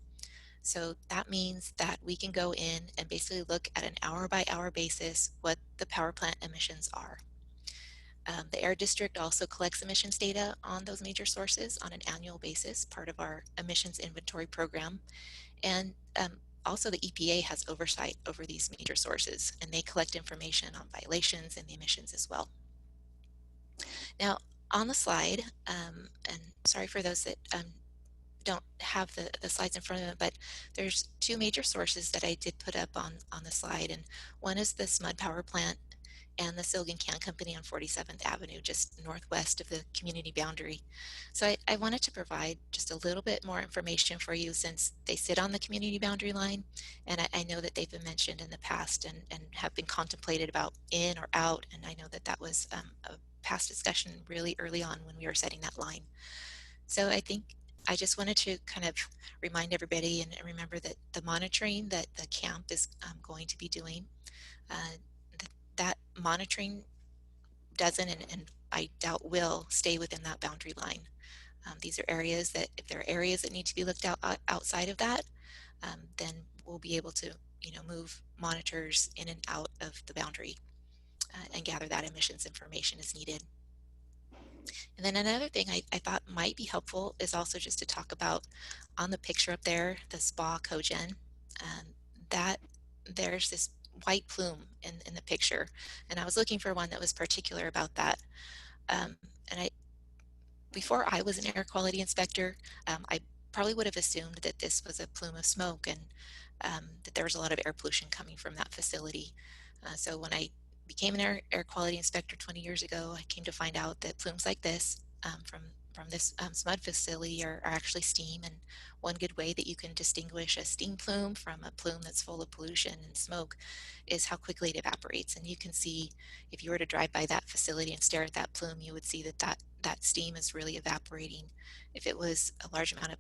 So that means that we can go in and basically look at an hour by hour basis what the power plant emissions are. The Air District also collects emissions data on those major sources on an annual basis, part of our emissions inventory program. And also the EPA has oversight over these major sources, and they collect information on violations and the emissions as well. Now on the slide, and sorry for those that don't have the slides in front of them, but there's 2 major sources that I did put up on the slide, and one is the SMUD power plant and the Silgan Can Company on 47th Avenue, just northwest of the community boundary. So I wanted to provide just a little bit more information for you since they sit on the community boundary line, and I know that they've been mentioned in the past and have been contemplated about in or out, and I know that that was a past discussion really early on when we were setting that line. So I think I just wanted to kind of remind everybody and remember that the monitoring that the camp is going to be doing, that monitoring doesn't and I doubt will stay within that boundary line. These are areas that if there are areas that need to be looked at outside of that, then we'll be able to move monitors in and out of the boundary and gather that emissions information as needed. And then another thing I thought might be helpful is also just to talk about on the picture up there, the spa cogen, that there's this white plume in the picture. And I was looking for one that was particular about that. And before I was an air quality inspector, I probably would have assumed that this was a plume of smoke and that there was a lot of air pollution coming from that facility. So when I became an air quality inspector 20 years ago, I came to find out that plumes like this from this SMUD facility are actually steam. And one good way that you can distinguish a steam plume from a plume that's full of pollution and smoke is how quickly it evaporates. And you can see if you were to drive by that facility and stare at that plume, you would see that steam is really evaporating. If it was a large amount of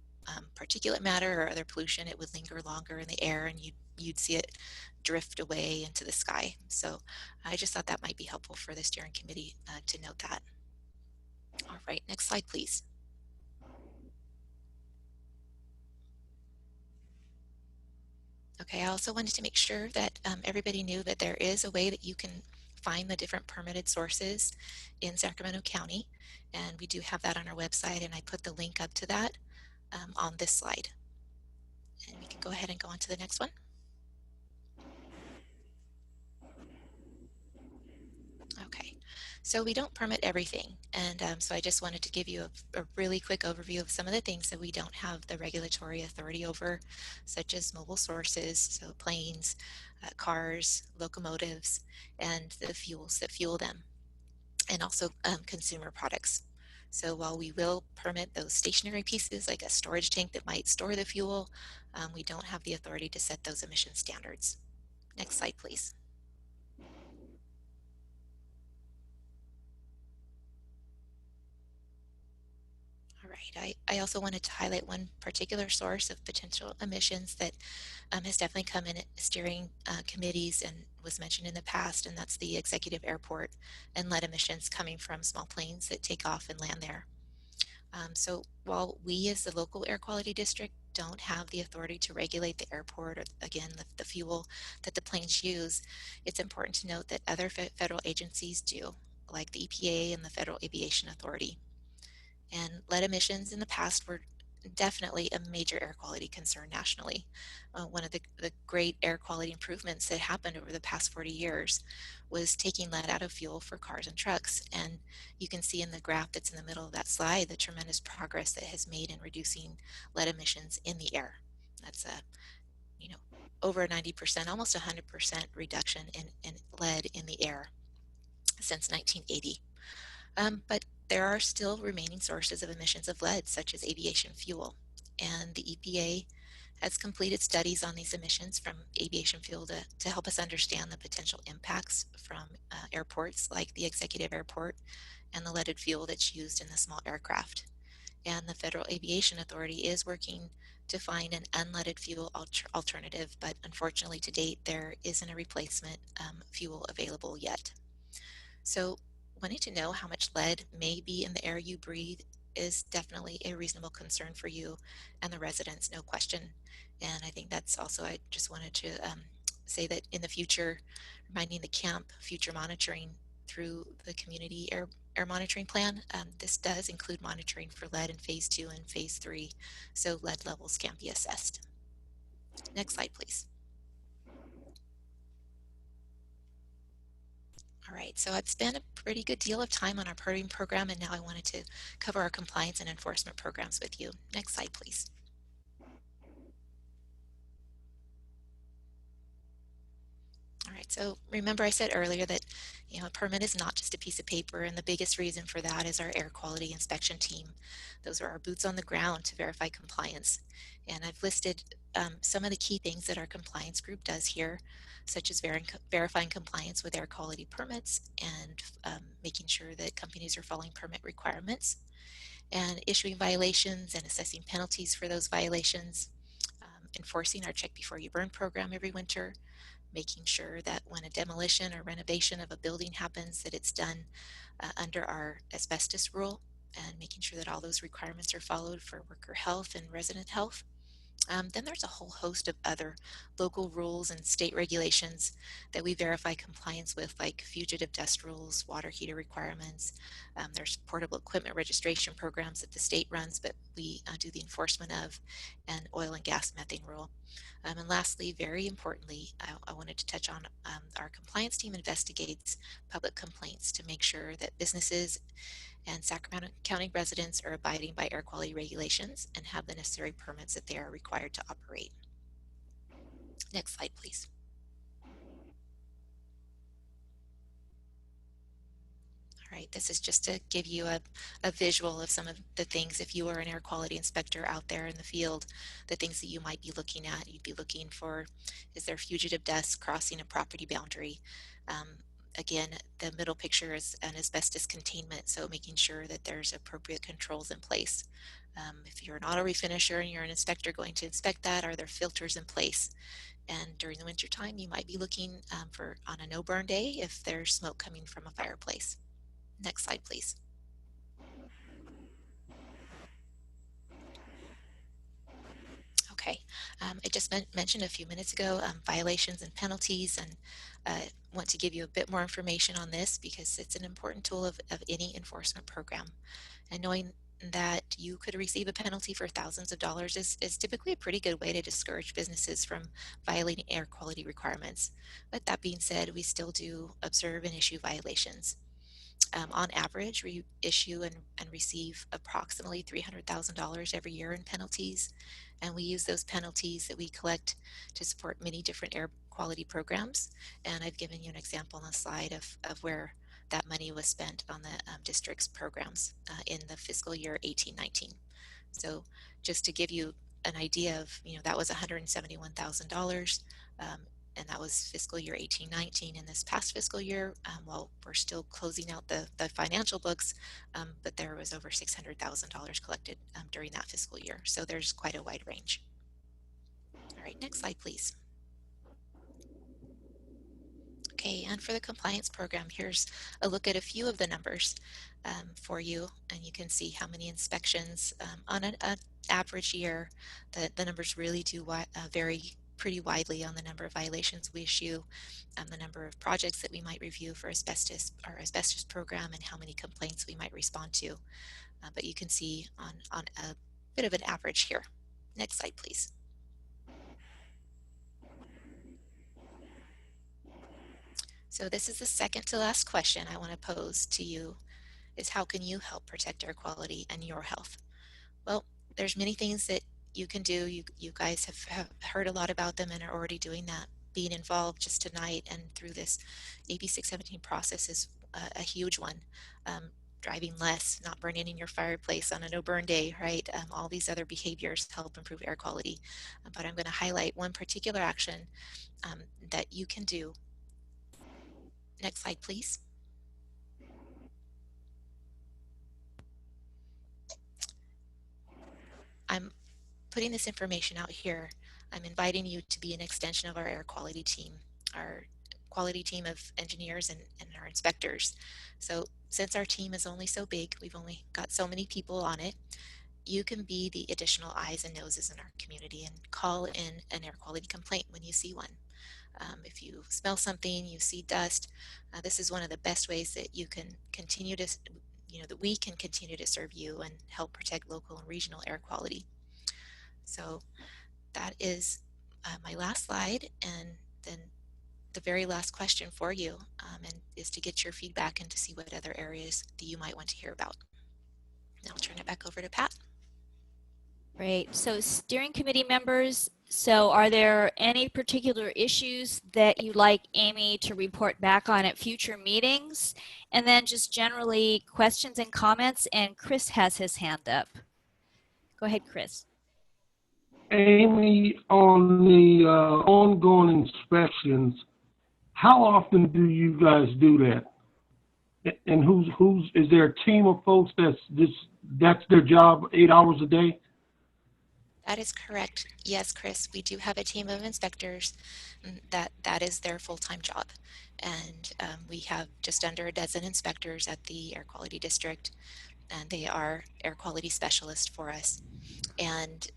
particulate matter or other pollution, it would linger longer in the air and you'd see it drift away into the sky. So I just thought that might be helpful for the steering committee to note that. All right, next slide, please. Okay, I also wanted to make sure that everybody knew that there is a way that you can find the different permitted sources in Sacramento County. And we do have that on our website, and I put the link up to that on this slide. And we can go ahead and go on to the next one. Okay, So we don't permit everything. And so I just wanted to give you a really quick overview of some of the things that we don't have the regulatory authority over, such as mobile sources, so planes, cars, locomotives, and the fuels that fuel them, and also consumer products. So while we will permit those stationary pieces like a storage tank that might store the fuel, we don't have the authority to set those emission standards. Next slide, please. All right, I also wanted to highlight one particular source of potential emissions that has definitely come in at steering committees and was mentioned in the past, and that's the executive airport and lead emissions coming from small planes that take off and land there. So while we as the local air quality district don't have the authority to regulate the airport or again the fuel that the planes use, it's important to note that other federal agencies do, like the EPA and the Federal Aviation Authority. And lead emissions in the past were definitely a major air quality concern nationally. One of the great air quality improvements that happened over the past 40 years was taking lead out of fuel for cars and trucks. And you can see in the graph that's in the middle of that slide the tremendous progress that has made in reducing lead emissions in the air. That's over 90%, almost 100% reduction in lead in the air since 1980. But there are still remaining sources of emissions of lead, such as aviation fuel. And the EPA has completed studies on these emissions from aviation fuel to help us understand the potential impacts from airports like the executive airport and the leaded fuel that's used in the small aircraft. And the Federal Aviation Authority is working to find an unleaded fuel alternative, but unfortunately to date there isn't a replacement fuel available yet. So wanting to know how much lead may be in the air you breathe is definitely a reasonable concern for you and the residents, no question. And I think that's also, I just wanted to say that in the future, reminding the camp future monitoring through the community air monitoring plan. This does include monitoring for lead in phase 2 and phase 3, so lead levels can be assessed. Next slide, please. All right, so I've spent a pretty good deal of time on our permitting program, and now I wanted to cover our compliance and enforcement programs with you. Next slide, please. All right, so remember I said earlier that a permit is not just a piece of paper, and the biggest reason for that is our air quality inspection team. Those are our boots on the ground to verify compliance. And I've listed some of the key things that our compliance group does here, such as verifying compliance with air quality permits and making sure that companies are following permit requirements, and issuing violations and assessing penalties for those violations, enforcing our Check Before You Burn program every winter, making sure that when a demolition or renovation of a building happens, that it's done under our asbestos rule, and making sure that all those requirements are followed for worker health and resident health. Then there's a whole host of other local rules and state regulations that we verify compliance with, like fugitive dust rules, water heater requirements. There's portable equipment registration programs that the state runs, but we do the enforcement of, and oil and gas methane rule. And lastly, very importantly, I wanted to touch on our compliance team investigates public complaints to make sure that businesses and Sacramento County residents are abiding by air quality regulations and have the necessary permits that they are required to operate. Next slide, please. All right, this is just to give you a visual of some of the things, if you are an air quality inspector out there in the field, the things that you might be looking at. You'd be looking for, is there fugitive dust crossing a property boundary? Again, the middle picture is an asbestos containment, so making sure that there's appropriate controls in place. If you're an auto refinisher and you're an inspector going to inspect that, are there filters in place? And during the winter time, you might be looking for on a no burn day if there's smoke coming from a fireplace. Next slide, please. Okay, I just mentioned a few minutes ago violations and penalties, and want to give you a bit more information on this because it's an important tool of any enforcement program. And knowing that you could receive a penalty for thousands of dollars is typically a pretty good way to discourage businesses from violating air quality requirements. But that being said, we still do observe and issue violations. On average, we issue and receive approximately $300,000 every year in penalties. And we use those penalties that we collect to support many different air quality programs. And I've given you an example on the slide of where that money was spent on the district's programs in the fiscal year 18-19. So just to give you an idea of, that was $171,000. And that was fiscal year 18-19. In this past fiscal year, well, we're still closing out the financial books, but there was over $600,000 collected during that fiscal year. So there's quite a wide range. All right, next slide, please. Okay, and for the compliance program, here's a look at a few of the numbers for you, and you can see how many inspections on an average year. The numbers really do vary pretty widely on the number of violations we issue, the number of projects that we might review for asbestos, our asbestos program, and how many complaints we might respond to. But you can see on a bit of an average here. Next slide, please. So this is the second to last question I want to pose to you, is how can you help protect air quality and your health? Well, there's many things that you can do. You guys have heard a lot about them and are already doing that. Being involved just tonight and through this AB 617 process is a huge one. Driving less, not burning in your fireplace on a no burn day, right? All these other behaviors help improve air quality. But I'm going to highlight one particular action that you can do. Next slide, please. I'm putting this information out here. I'm inviting you to be an extension of our air quality team, our quality team of engineers and our inspectors. So since our team is only so big, we've only got so many people on it, you can be the additional eyes and noses in our community and call in an air quality complaint when you see one. If you smell something, you see dust, this is one of the best ways that you can continue to, that we can continue to serve you and help protect local and regional air quality. So that is my last slide, and then the very last question for you and is to get your feedback and to see what other areas that you might want to hear about. Now I'll turn it back over to Pat. Great. So steering committee members, so are there any particular issues that you'd like Amy to report back on at future meetings? And then just generally questions and comments, and Chris has his hand up. Go ahead, Chris. Amy, on the ongoing inspections, how often do you guys do that? And who's is there a team of folks that's their job 8 hours a day? That is correct. Yes, Chris, we do have a team of inspectors that is their full-time job. And we have just under a dozen inspectors at the Air Quality District, and they are air quality specialists for us. And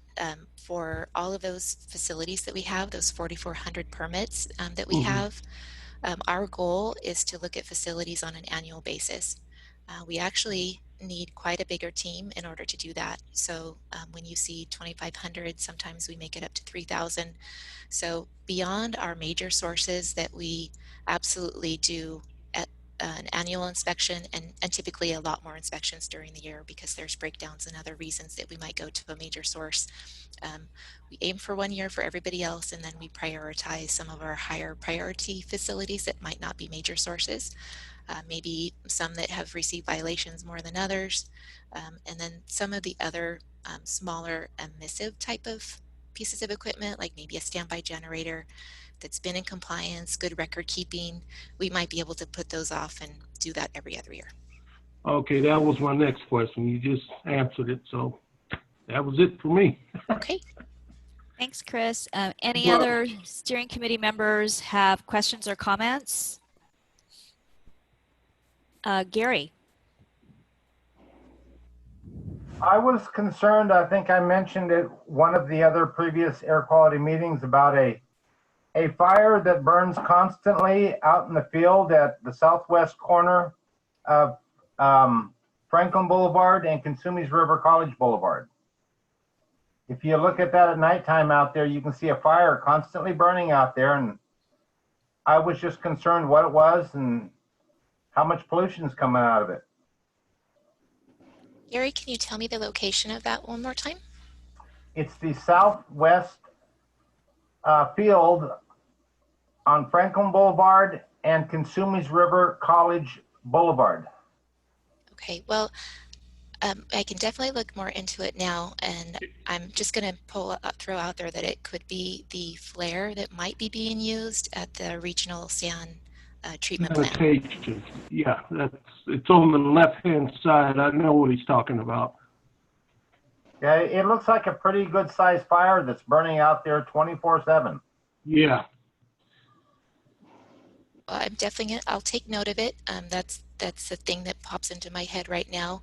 for all of those facilities that we have, those 4,400 permits that we have, our goal is to look at facilities on an annual basis. We actually need quite a bigger team in order to do that. So when you see 2,500, sometimes we make it up to 3,000. So beyond our major sources that we absolutely do at an annual inspection and typically a lot more inspections during the year because there's breakdowns and other reasons that we might go to a major source. We aim for 1 year for everybody else, and then we prioritize some of our higher priority facilities that might not be major sources. Maybe some that have received violations more than others, and then some of the other smaller emissive type of pieces of equipment, like maybe a standby generator that's been in compliance, good record keeping, we might be able to put those off and do that every other year. Okay, that was my next question. You just answered it, so that was it for me. Okay. Thanks, Chris. Any other steering committee members have questions or comments? Gary. I was concerned, I think I mentioned it one of the other previous air quality meetings, about a fire that burns constantly out in the field at the southwest corner of Franklin Boulevard and Consumes River College Boulevard. If you look at that at nighttime out there, you can see a fire constantly burning out there, and I was just concerned what it was and how much pollution is coming out of it. Gary, can you tell me the location of that one more time? It's the southwest field on Franklin Boulevard and Consumis River College Boulevard. Okay, well, I can definitely look more into it now, and I'm just going to throw out there that it could be the flare that might be being used at the regional sand treatment plant. Sanitation. Yeah, it's on the left-hand side. I know what he's talking about. Yeah, it looks like a pretty good sized fire that's burning out there 24/7. Yeah. Well, I'm definitely I'll take note of it. That's the thing that pops into my head right now,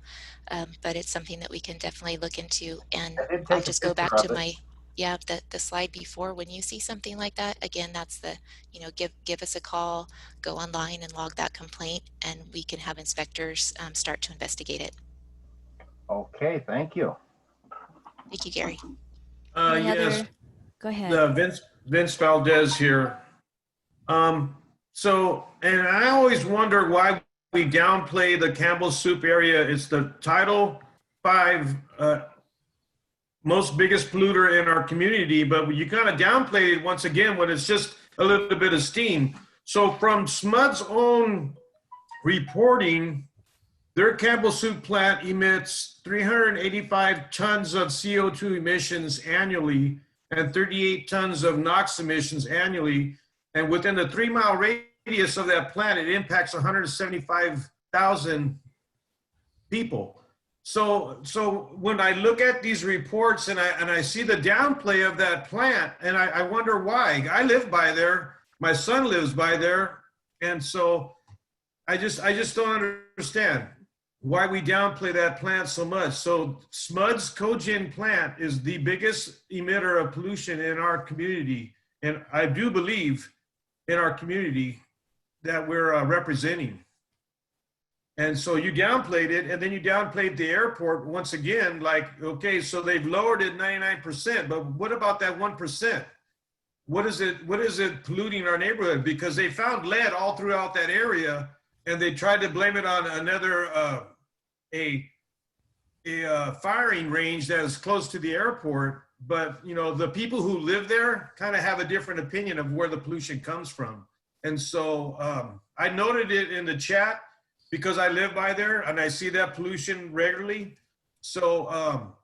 but it's something that we can definitely look into. And I'll just go back to my the slide before. When you see something like that, again, that's the give us a call, go online and log that complaint, and we can have inspectors start to investigate it. Okay, thank you. Thank you, Gary. Yes. Go ahead. Vince Valdez here. So, and I always wonder why we downplay the Campbell Soup area. It's the Title V most biggest polluter in our community, but you kind of downplay it once again when it's just a little bit of steam. So from SMUD's own reporting, their Campbell Soup plant emits 385 tons of CO2 emissions annually and 38 tons of NOx emissions annually. And within the 3-mile radius of that plant, it impacts 175,000 people. So when I look at these reports and I see the downplay of that plant, and I wonder why. I live by there, my son lives by there, and so I just don't understand why we downplay that plant so much. So SMUD's cogen plant is the biggest emitter of pollution in our community, and I do believe in our community that we're representing. And so you downplayed it, and then you downplayed the airport once again, like, okay, so they've lowered it 99%, but what about that 1%? What is it polluting our neighborhood? Because they found lead all throughout that area, and they tried to blame it on another, a firing range that is close to the airport. But, the people who live there kind of have a different opinion of where the pollution comes from. And so I noted it in the chat, because I live by there and I see that pollution regularly. So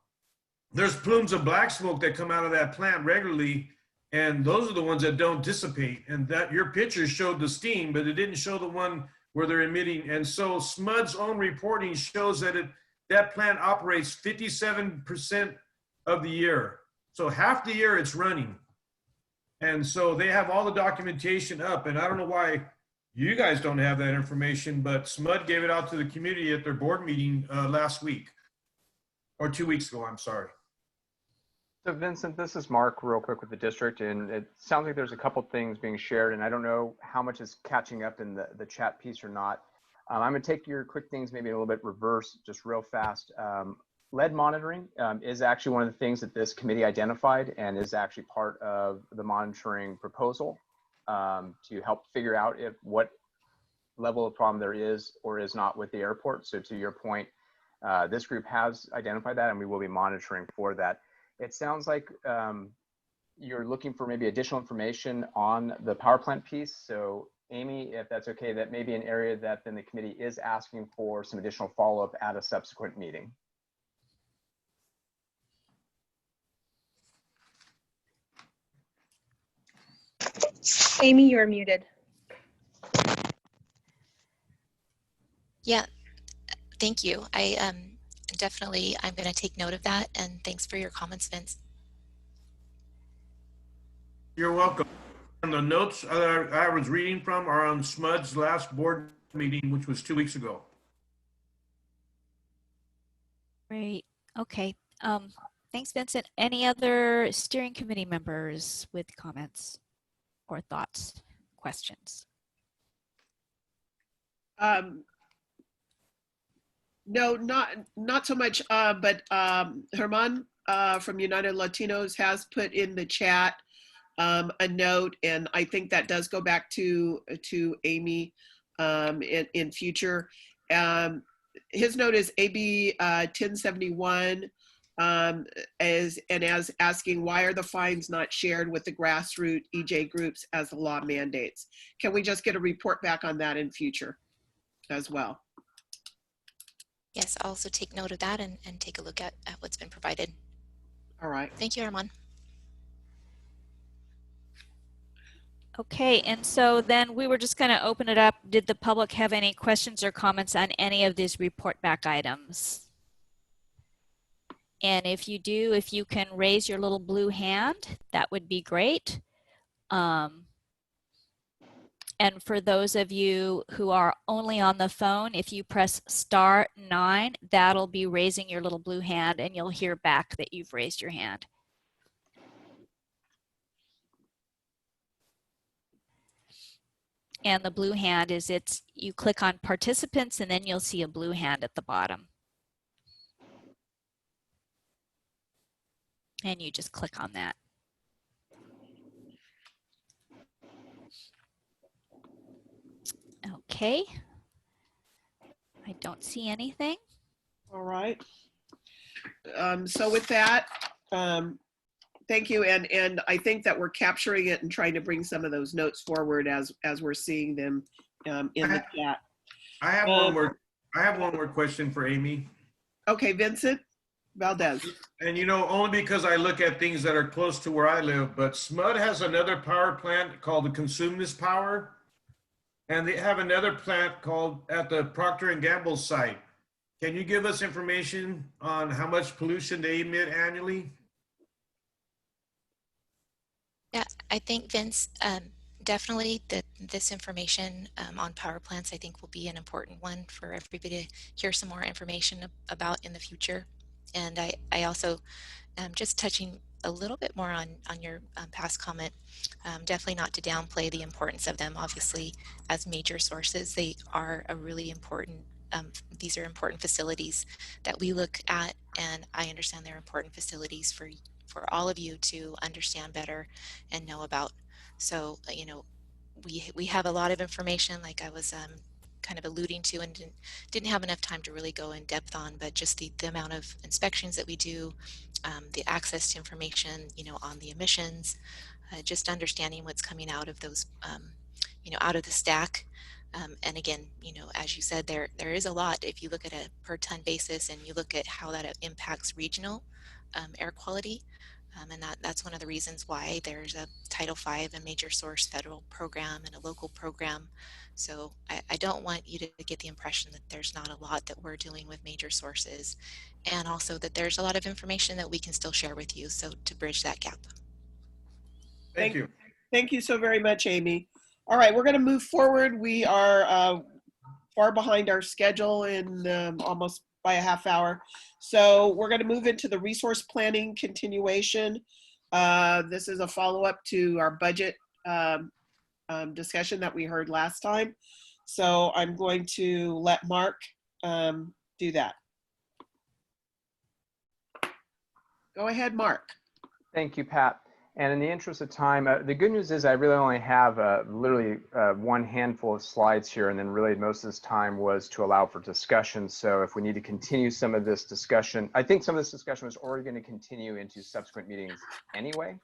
there's plumes of black smoke that come out of that plant regularly, and those are the ones that don't dissipate. And that your picture showed the steam, but it didn't show the one where they're emitting. And so SMUD's own reporting shows that that plant operates 57% of the year. So half the year it's running. And so they have all the documentation up, and I don't know why you guys don't have that information, but SMUD gave it out to the community at their board meeting last week, or 2 weeks ago, I'm sorry. So Vincent, this is Mark real quick with the district, and it sounds like there's a couple things being shared, and I don't know how much is catching up in the chat piece or not. I'm gonna take your quick things maybe a little bit reverse, just real fast. Lead monitoring is actually one of the things that this committee identified and is actually part of the monitoring proposal. To help figure out what level of problem there is or is not with the airport. So to your point, this group has identified that, and we will be monitoring for that. It sounds like you're looking for maybe additional information on the power plant piece. So Amy, if that's okay, that may be an area that then the committee is asking for some additional follow-up at a subsequent meeting. Amy, you're muted. Yeah, thank you. I'm going to take note of that, and thanks for your comments, Vince. You're welcome. And the notes I was reading from are on SMUD's last board meeting, which was 2 weeks ago. Great. Okay. Thanks, Vincent. Any other steering committee members with comments or thoughts, questions? No, not so much, but Herman from United Latinos has put in the chat a note, and I think that does go back to Amy. in future. His note is AB 1071, as asking, why are the fines not shared with the grassroots EJ groups as the law mandates? Can we just get a report back on that in future as well? Yes, I'll also take note of that and take a look at what's been provided. All right. Thank you, Armand. Okay, and so then we were just going to open it up. Did the public have any questions or comments on any of these report back items? And if you do, if you can raise your little blue hand, that would be great. And for those of you who are only on the phone, if you press *9, that'll be raising your little blue hand and you'll hear back that you've raised your hand. And the blue hand is you click on participants and then you'll see a blue hand at the bottom. And you just click on that. Okay. I don't see anything. All right. So with that, thank you. And I think that we're capturing it and trying to bring some of those notes forward as we're seeing them in the chat. I have one more question for Amy. Okay, Vincent Valdez. And only because I look at things that are close to where I live, but SMUD has another power plant called the Consume This Power. And they have another plant called at the Procter & Gamble site. Can you give us information on how much pollution they emit annually? Yeah, I think, Vince, definitely this information on power plants, I think, will be an important one for everybody to hear some more information about in the future. And I also, just touching a little bit more on your past comment, definitely not to downplay the importance of them. Obviously, as major sources, they are a really important, these are important facilities that we look at, and I understand they're important facilities for all of you to understand better and know about. So, we have a lot of information, like I was kind of alluding to, and didn't have enough time to really go in depth on, but just the amount of inspections that we do, the access to information, on the emissions, just understanding what's coming out of those, out of the stack. And again, as you said, there is a lot. If you look at a per ton basis and you look at how that impacts regional air quality, and that's one of the reasons why there's a Title V, a major source federal program, and a local program. So I don't want you to get the impression that there's not a lot that we're doing with major sources, and also that there's a lot of information that we can still share with you, so to bridge that gap. Thank you. Thank you so very much, Amy. All right, we're going to move forward. We are far behind our schedule in almost by a half hour. So we're going to move into the resource planning continuation. This is a follow-up to our budget discussion that we heard last time. So I'm going to let Mark do that. Go ahead, Mark. Thank you, Pat. And in the interest of time, the good news is I really only have literally one handful of slides here, and then really most of this time was to allow for discussion. So if we need to continue some of this discussion, I think some of this discussion was already going to continue into subsequent meetings anyway.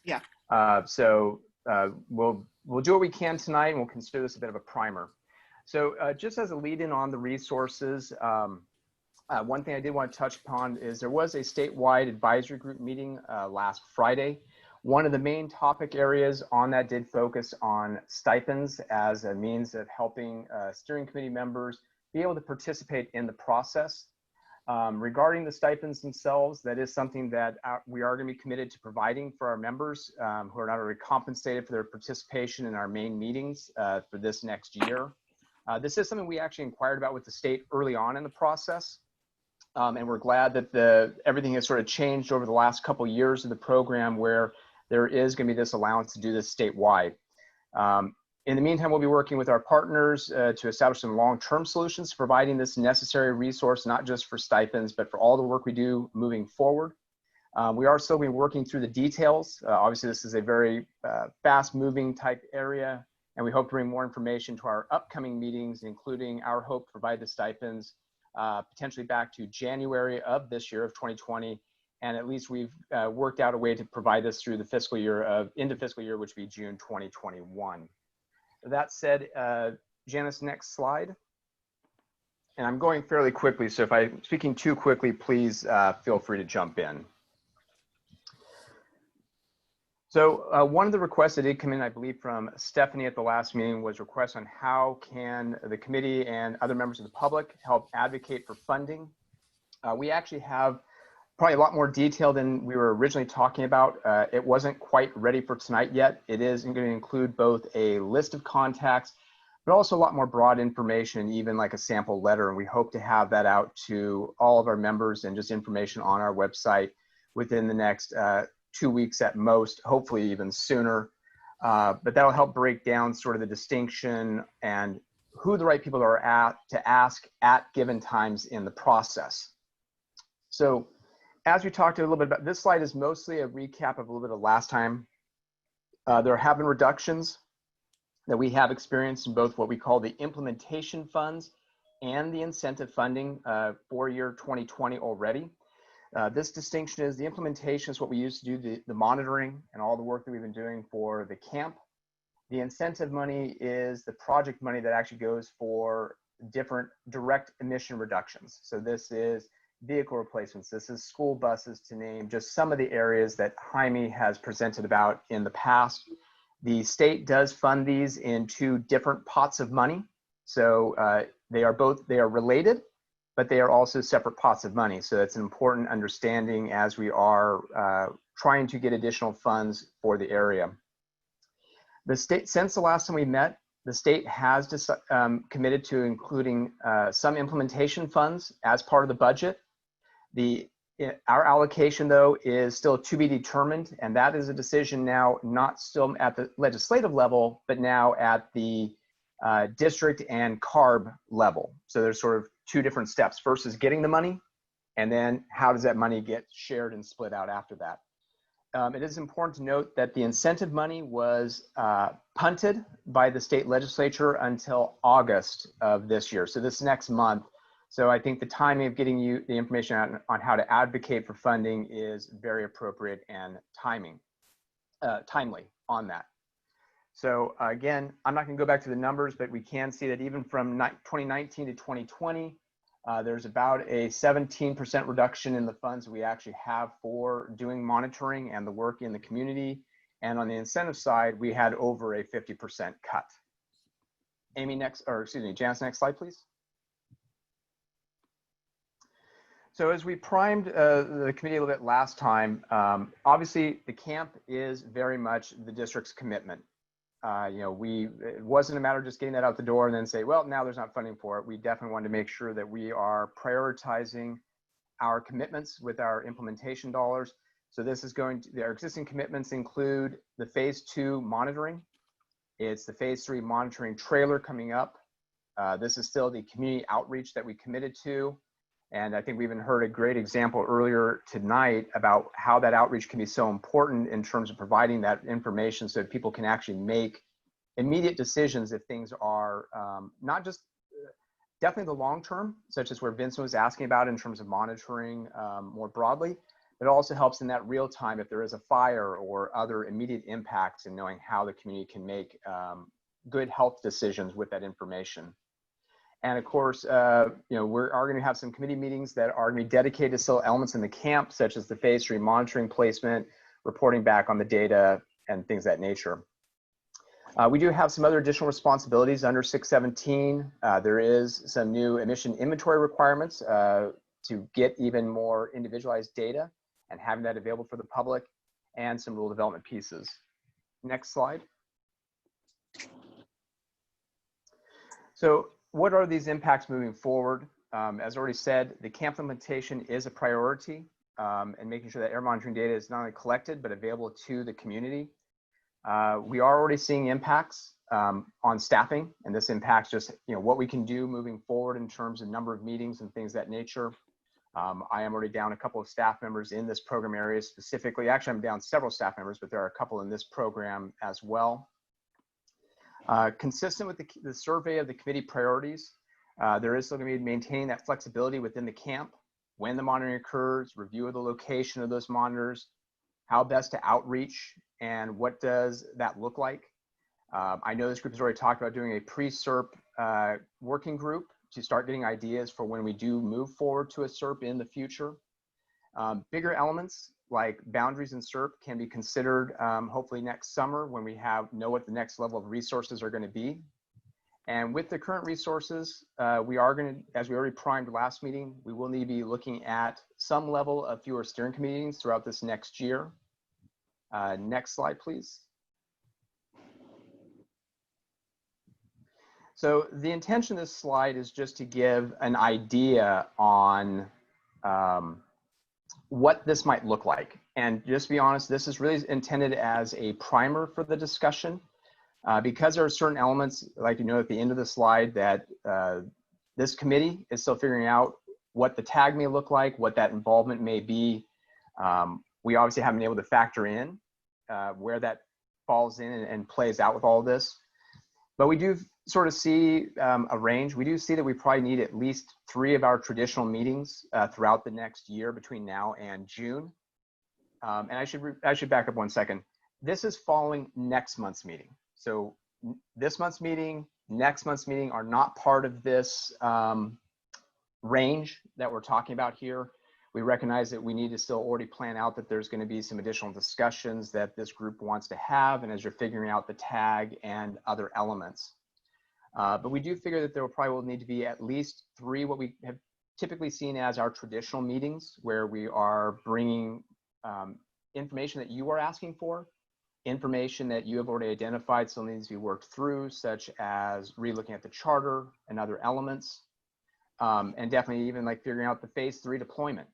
Yeah. So we'll do what we can tonight, and we'll consider this a bit of a primer. So just as a lead-in on the resources, one thing I did want to touch upon is there was a statewide advisory group meeting last Friday. One of the main topic areas on that did focus on stipends as a means of helping steering committee members be able to participate in the process. Regarding the stipends themselves, that is something that we are going to be committed to providing for our members who are not already compensated for their participation in our main meetings for this next year. This is something we actually inquired about with the state early on in the process. And we're glad that everything has sort of changed over the last couple of years of the program, where there is going to be this allowance to do this statewide. In the meantime, we'll be working with our partners to establish some long-term solutions, providing this necessary resource, not just for stipends, but for all the work we do moving forward. We are still working through the details. Obviously, this is a very fast-moving type area, And we hope to bring more information to our upcoming meetings, including our hope to provide the stipends potentially back to January of this year of 2020. And at least we've worked out a way to provide this through the fiscal year into fiscal year, which would be June 2021. That said, Janice, next slide. And I'm going fairly quickly, so if I'm speaking too quickly, please feel free to jump in. So one of the requests that did come in, I believe, from Stephanie at the last meeting was requests on how can the committee and other members of the public help advocate for funding. We actually have probably a lot more detail than we were originally talking about. It wasn't quite ready for tonight yet. It is going to include both a list of contacts, but also a lot more broad information, even like a sample letter. And we hope to have that out to all of our members and just information on our website within the next 2 weeks at most, hopefully even sooner. But that'll help break down sort of the distinction and who the right people are to ask at given times in the process. So as we talked a little bit about, this slide is mostly a recap of a little bit of last time. There have been reductions that we have experienced in both what we call the implementation funds and the incentive funding for year 2020 already. This distinction is the implementation is what we use to do the monitoring and all the work that we've been doing for the camp. The incentive money is the project money that actually goes for different direct emission reductions. So this is vehicle replacements, this is school buses, to name just some of the areas that Jaime has presented about in the past. The state does fund these in 2 different pots of money. So they are related, but they are also separate pots of money. So that's an important understanding as we are trying to get additional funds for the area. The state, since the last time we met, the state has committed to including some implementation funds as part of the budget. Our allocation, though, is still to be determined, and that is a decision now not still at the legislative level, but now at the district and CARB level. So there's sort of 2 different steps. First is getting the money, and then how does that money get shared and split out after that. It is important to note that the incentive money was punted by the state legislature until August of this year, so this next month. So I think the timing of getting you the information on how to advocate for funding is very appropriate and timely on that. So again, I'm not going to go back to the numbers, but we can see that even from 2019 to 2020, there's about a 17% reduction in the funds that we actually have for doing monitoring and the work in the community. And on the incentive side, we had over a 50% cut. Amy, Janice, next slide, please. So as we primed the committee a little bit last time, obviously the camp is very much the district's commitment. It wasn't a matter of just getting that out the door and then say, well, now there's not funding for it. We definitely wanted to make sure that we are prioritizing our commitments with our implementation dollars. So this is our existing commitments include the phase 2 monitoring. It's the phase 3 monitoring trailer coming up. This is still the community outreach that we committed to. And I think we even heard a great example earlier tonight about how that outreach can be so important in terms of providing that information so that people can actually make immediate decisions if things are not just definitely the long term, such as where Vincent was asking about in terms of monitoring more broadly. It also helps in that real time if there is a fire or other immediate impacts in knowing how the community can make good health decisions with that information. And of course, we are going to have some committee meetings that are going to be dedicated to still elements in the camp, such as the phase 3 monitoring placement, reporting back on the data, and things of that nature. We do have some other additional responsibilities under 617. There is some new emission inventory requirements to get even more individualized data and having that available for the public, and some rule development pieces. Next slide. So what are these impacts moving forward? As already said, the camp implementation is a priority, and making sure that air monitoring data is not only collected, but available to the community. We are already seeing impacts on staffing, and this impacts just what we can do moving forward in terms of number of meetings and things of that nature. I am already down a couple of staff members in this program area specifically. Actually, I'm down several staff members, but there are a couple in this program as well. Consistent with the survey of the committee priorities, there is still going to be maintaining that flexibility within the camp when the monitoring occurs, review of the location of those monitors, how best to outreach, and what does that look like. I know this group has already talked about doing a pre-SERP working group to start getting ideas for when we do move forward to a SERP in the future. Bigger elements like boundaries in SERP can be considered hopefully next summer when we know what the next level of resources are going to be. And with the current resources, we are going to, as we already primed last meeting, we will need to be looking at some level of fewer steering committee meetings throughout this next year. Next slide, please. So the intention of this slide is just to give an idea on what this might look like. And just to be honest, this is really intended as a primer for the discussion. Because there are certain elements, like you know at the end of the slide, that this committee is still figuring out what the tag may look like, what that involvement may be. We obviously haven't been able to factor in where that falls in and plays out with all of this. But we do sort of see a range. We do see that we probably need at least 3 of our traditional meetings throughout the next year between now and June. And I should back up 1 second. This is following next month's meeting. So this month's meeting, next month's meeting are not part of this range that we're talking about here. We recognize that we need to still already plan out that there's going to be some additional discussions that this group wants to have, and as you're figuring out the tag and other elements. But we do figure that there will need to be at least 3 what we have typically seen as our traditional meetings, where we are bringing information that you are asking for, information that you have already identified still needs to be worked through, such as re-looking at the charter and other elements, and definitely even like figuring out the phase 3 deployment,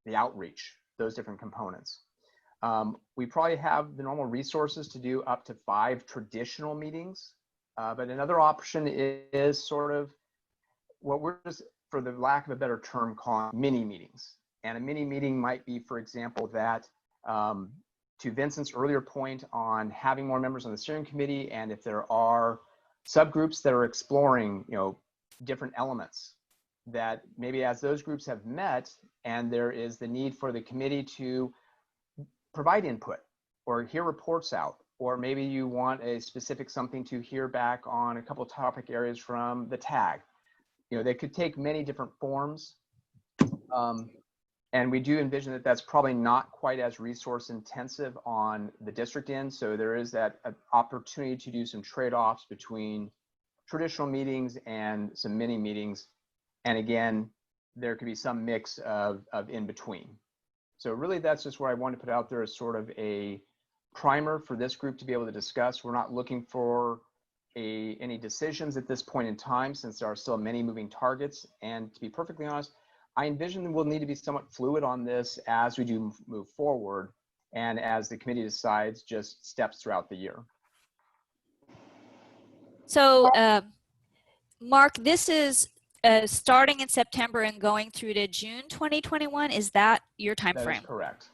the outreach, those different components. We probably have the normal resources to do up to 5 traditional meetings, but another option is sort of what we're just, for the lack of a better term, calling mini meetings. And a mini meeting might be, for example, that to Vincent's earlier point on having more members on the steering committee, and if there are subgroups that are exploring, different elements, that maybe as those groups have met and there is the need for the committee to provide input or hear reports out, or maybe you want a specific something to hear back on a couple topic areas from the tag. They could take many different forms. And we do envision that that's probably not quite as resource intensive on the district end. So there is that opportunity to do some trade-offs between traditional meetings and some mini meetings. And again, there could be some mix of in between. So really that's just where I want to put out there as sort of a primer for this group to be able to discuss. We're not looking for any decisions at this point in time, since there are still many moving targets. And to be perfectly honest, I envision we'll need to be somewhat fluid on this as we do move forward and as the committee decides just steps throughout the year. So, Mark, this is starting in September and going through to June 2021. Is that your time frame? That is correct.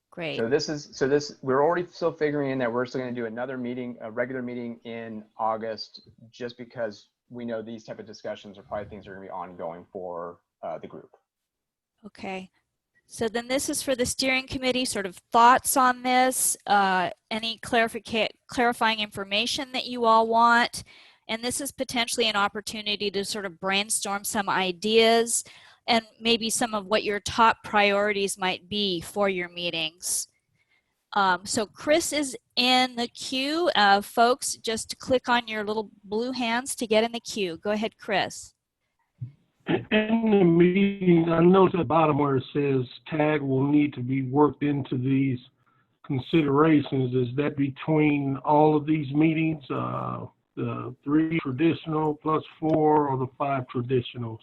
Great. So we're already still figuring in that we're still going to do another meeting, a regular meeting in August, just because we know these type of discussions are probably things that are going to be ongoing for the group. Okay. So then this is for the steering committee, sort of thoughts on this, any clarifying information that you all want. And this is potentially an opportunity to sort of brainstorm some ideas and maybe some of what your top priorities might be for your meetings. So Chris is in the queue. Folks, just click on your little blue hands to get in the queue. Go ahead, Chris. In the meeting, I noticed at the bottom where it says tag will need to be worked into these considerations. Is that between all of these meetings, the 3 traditional plus 4, or the 5 traditionals?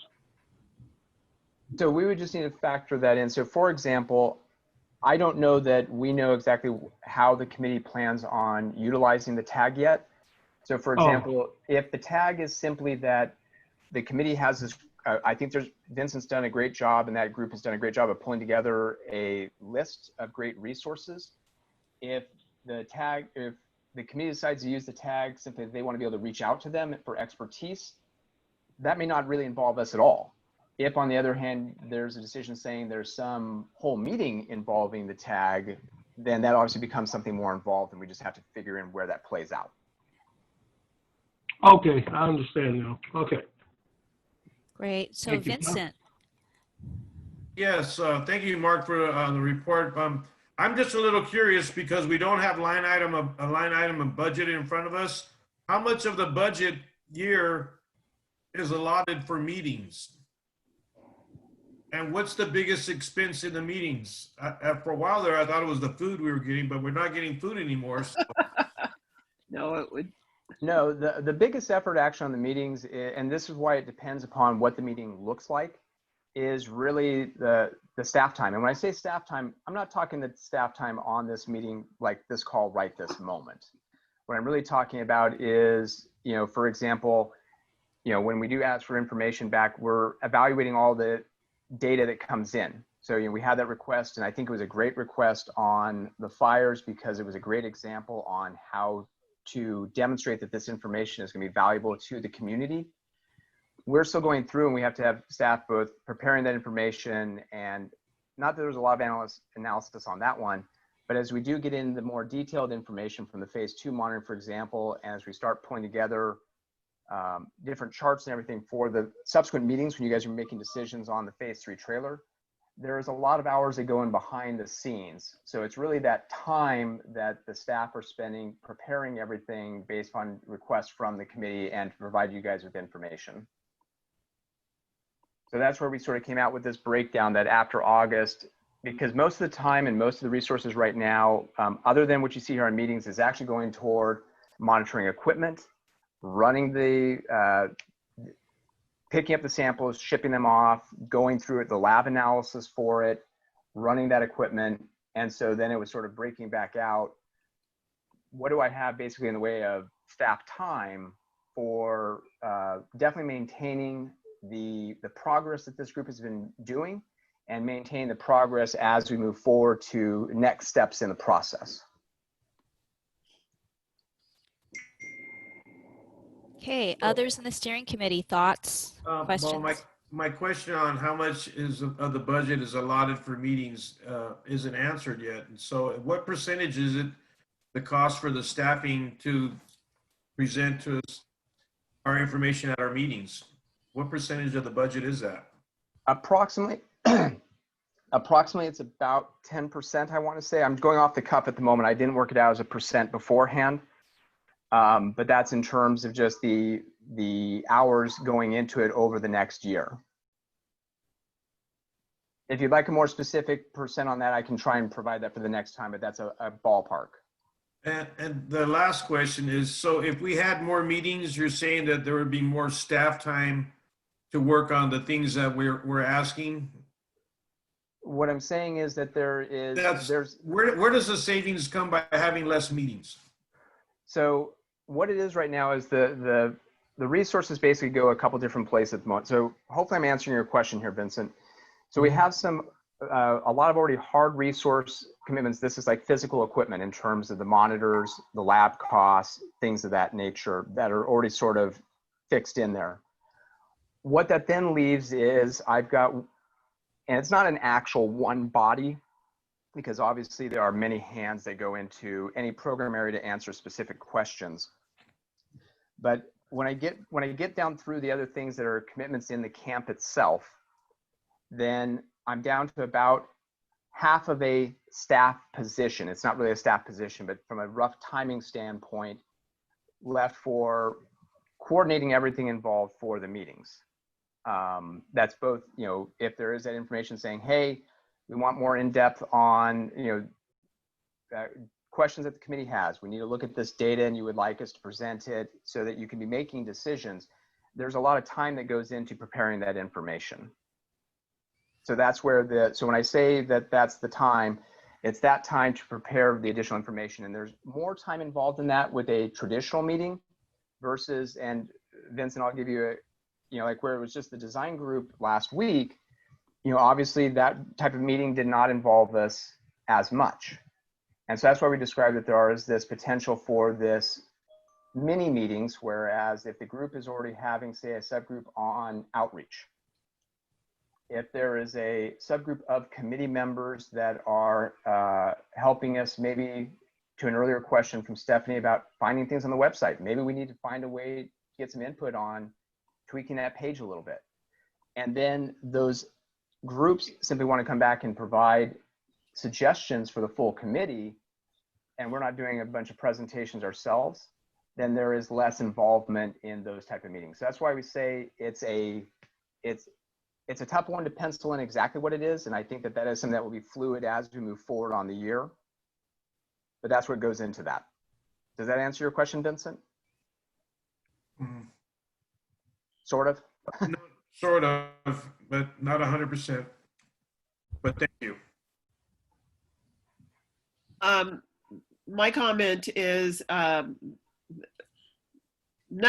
So we would just need to factor that in. So for example, I don't know that we know exactly how the committee plans on utilizing the tag yet. So for example, if the tag is simply that the committee has this, I think Vincent's done a great job, and that group has done a great job of pulling together a list of great resources. If the committee decides to use the tag simply they want to be able to reach out to them for expertise, that may not really involve us at all. If, on the other hand, there's a decision saying there's some whole meeting involving the tag, then that obviously becomes something more involved, and we just have to figure in where that plays out. Okay, I understand now. Okay. Great. So Thank you. Vincent. Yes, thank you, Mark, for the report. I'm just a little curious because we don't have a line item of budget in front of us. How much of the budget year is allotted for meetings? And what's the biggest expense in the meetings? For a while there, I thought it was the food we were getting, but we're not getting food anymore. So. No, it would. No, the biggest effort actually on the meetings, and this is why it depends upon what the meeting looks like, is really the staff time. And when I say staff time, I'm not talking the staff time on this meeting like this call right this moment. What I'm really talking about is, for example, when we do ask for information back, we're evaluating all the data that comes in. So we had that request, and I think it was a great request on the fires because it was a great example on how to demonstrate that this information is going to be valuable to the community. We're still going through, and we have to have staff both preparing that information, and not that there was a lot of analysis on that one, but as we do get into more detailed information from the phase 2 monitoring, for example, and as we start pulling together different charts and everything for the subsequent meetings when you guys are making decisions on the phase 3 trailer, there's a lot of hours that go in behind the scenes. So it's really that time that the staff are spending preparing everything based on requests from the committee and to provide you guys with information. So that's where we sort of came out with this breakdown that after August, because most of the time and most of the resources right now, other than what you see here in meetings, is actually going toward monitoring equipment, running the, picking up the samples, shipping them off, going through it, the lab analysis for it, running that equipment. And so then it was sort of breaking back out. What do I have basically in the way of staff time for definitely maintaining the progress that this group has been doing and maintain the progress as we move forward to next steps in the process. Okay, others in the steering committee, thoughts, questions? Well, my question on how much of the budget is allotted for meetings isn't answered yet. And so what percentage is it the cost for the staffing to present to us our information at our meetings? What percentage of the budget is that? Approximately, it's about 10%, I want to say. I'm going off the cuff at the moment. I didn't work it out as a percent beforehand. But that's in terms of just the hours going into it over the next year. If you'd like a more specific percent on that, I can try and provide that for the next time, but that's a ballpark. And the last question is, so if we had more meetings, you're saying that there would be more staff time to work on the things that we're asking? What I'm saying is that there's where does the savings come by having less meetings? So what it is right now is the resources basically go a couple different places at the moment. So hopefully I'm answering your question here, Vincent. So we have a lot of already hard resource commitments. This is like physical equipment in terms of the monitors, the lab costs, things of that nature that are already sort of fixed in there. What that then leaves is I've got, and it's not an actual one body, because obviously there are many hands that go into any program area to answer specific questions. But when I get down through the other things that are commitments in the camp itself, then I'm down to about half of a staff position. It's not really a staff position, but from a rough timing standpoint, left for coordinating everything involved for the meetings. That's both, if there is that information saying, hey, we want more in-depth on, questions that the committee has. We need to look at this data and you would like us to present it so that you can be making decisions. There's a lot of time that goes into preparing that information. So that's where so when I say that that's the time, it's that time to prepare the additional information. And there's more time involved in that with a traditional meeting versus, and Vincent, I'll give you like where it was just the design group last week, obviously that type of meeting did not involve us as much. And so that's why we described that there is this potential for this mini meetings, whereas if the group is already having, say, a subgroup on outreach, if there is a subgroup of committee members that are helping us, maybe to an earlier question from Stephanie about finding things on the website, maybe we need to find a way to get some input on tweaking that page a little bit. And then those groups simply want to come back and provide suggestions for the full committee, and we're not doing a bunch of presentations ourselves, then there is less involvement in those type of meetings. So that's why we say it's a tough one to pencil in exactly what it is. And I think that that is something that will be fluid as we move forward on the year. But that's what goes into that. Does that answer your question, Vincent? Mhm. Sort of? No, sort of, but not 100%. But thank you. My comment is none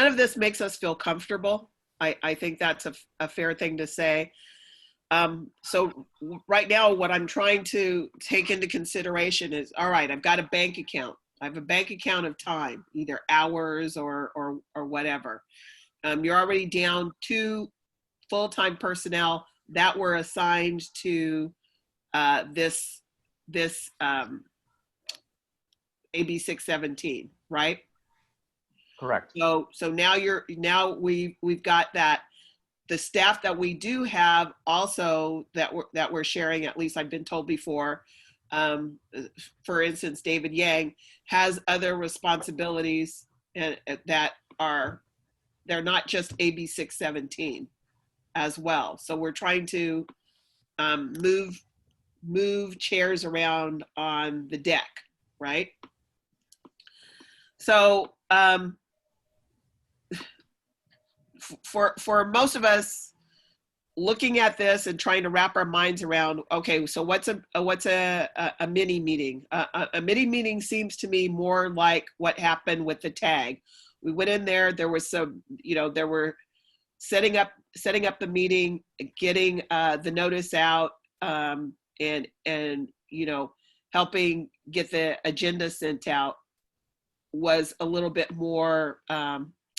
of this makes us feel comfortable. I think that's a fair thing to say. So right now, what I'm trying to take into consideration is, all right, I've got a bank account. I have a bank account of time, either hours or whatever. You're already down 2 full-time personnel that were assigned to this AB 617, right? Correct. So now we've got that. The staff that we do have also that we're sharing, at least I've been told before, for instance, David Yang has other responsibilities and they're not just AB 617 as well. So we're trying to move chairs around on the deck, right? So for most of us, looking at this and trying to wrap our minds around, okay, so what's a mini meeting? A mini meeting seems to me more like what happened with the tag. We went in there. There was some, there were setting up the meeting, getting the notice out, and helping get the agenda sent out was a little bit more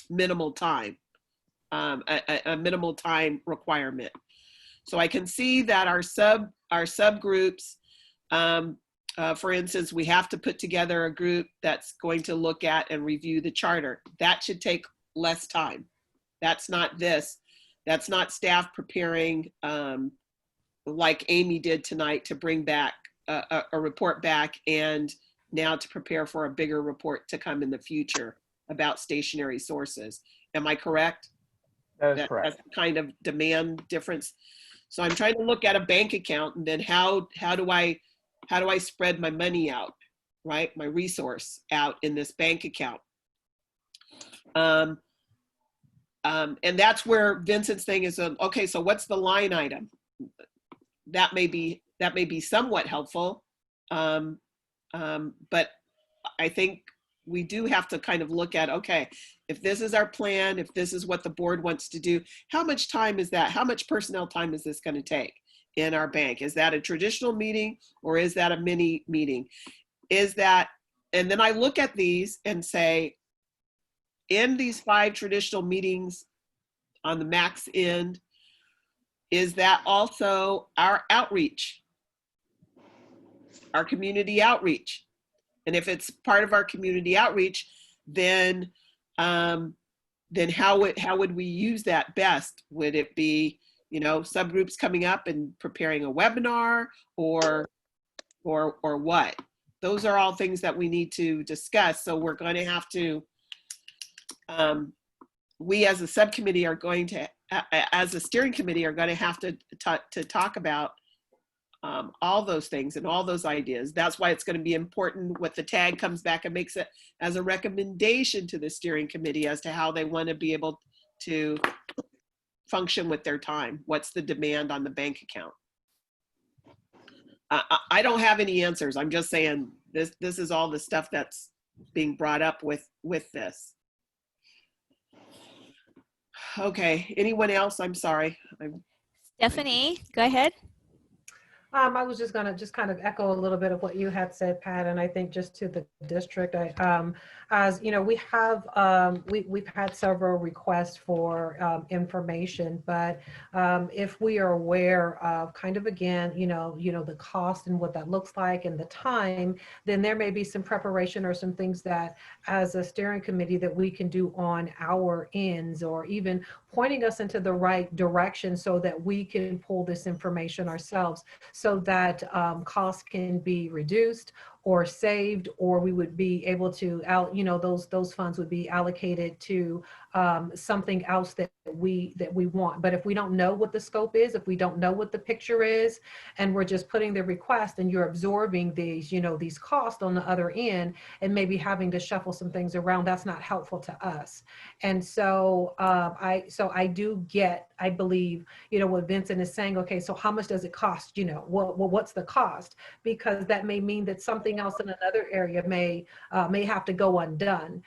minimal time. A minimal time requirement. So I can see that our subgroups, for instance, we have to put together a group that's going to look at and review the charter. That should take less time. That's not this. That's not staff preparing like Amy did tonight to bring back a report back, and now to prepare for a bigger report to come in the future about stationary sources. Am I correct? That is correct. That's kind of demand difference. So I'm trying to look at a bank account, and then how do I spread my money out, right? My resource out in this bank account. And that's where Vincent's thing is. Okay, so what's the line item? That may be somewhat helpful, but I think we do have to kind of look at, okay, if this is our plan, if this is what the board wants to do, how much time is that? How much personnel time is this going to take in our bank? Is that a traditional meeting or is that a mini meeting? Is that, and then I look at these and say, in these 5 traditional meetings on the max end, is that also our outreach, our community outreach? And if it's part of our community outreach, then how would we use that best? Would it be, subgroups coming up and preparing a webinar, or what? Those are all things that we need to discuss. So we're going to have to, we as a subcommittee are going to, as a steering committee, are going to have to talk about all those things and all those ideas. That's why it's going to be important what the tag comes back and makes it as a recommendation to the steering committee as to how they want to be able to function with their time. What's the demand on the bank account? I don't have any answers. I'm just saying this is all the stuff that's being brought up with this. Okay, anyone else? I'm sorry. Stephanie, go ahead. I was just gonna just kind of echo a little bit of what you had said, Pat, and I think just to the district, as you know, we've had several requests for information, but if we are aware of kind of again, the cost and what that looks like and the time, then there may be some preparation or some things that as a steering committee that we can do on our ends, or even pointing us into the right direction so that we can pull this information ourselves, so that costs can be reduced or saved, or we would be able to those funds would be allocated to something else that we want. But if we don't know what the scope is, if we don't know what the picture is, and we're just putting the request and you're absorbing these costs on the other end and maybe having to shuffle some things around, that's not helpful to us. And so I do get, I believe, what Vincent is saying. Okay, so how much does it cost? What's the cost? Because that may mean that something else in another area may have to go undone.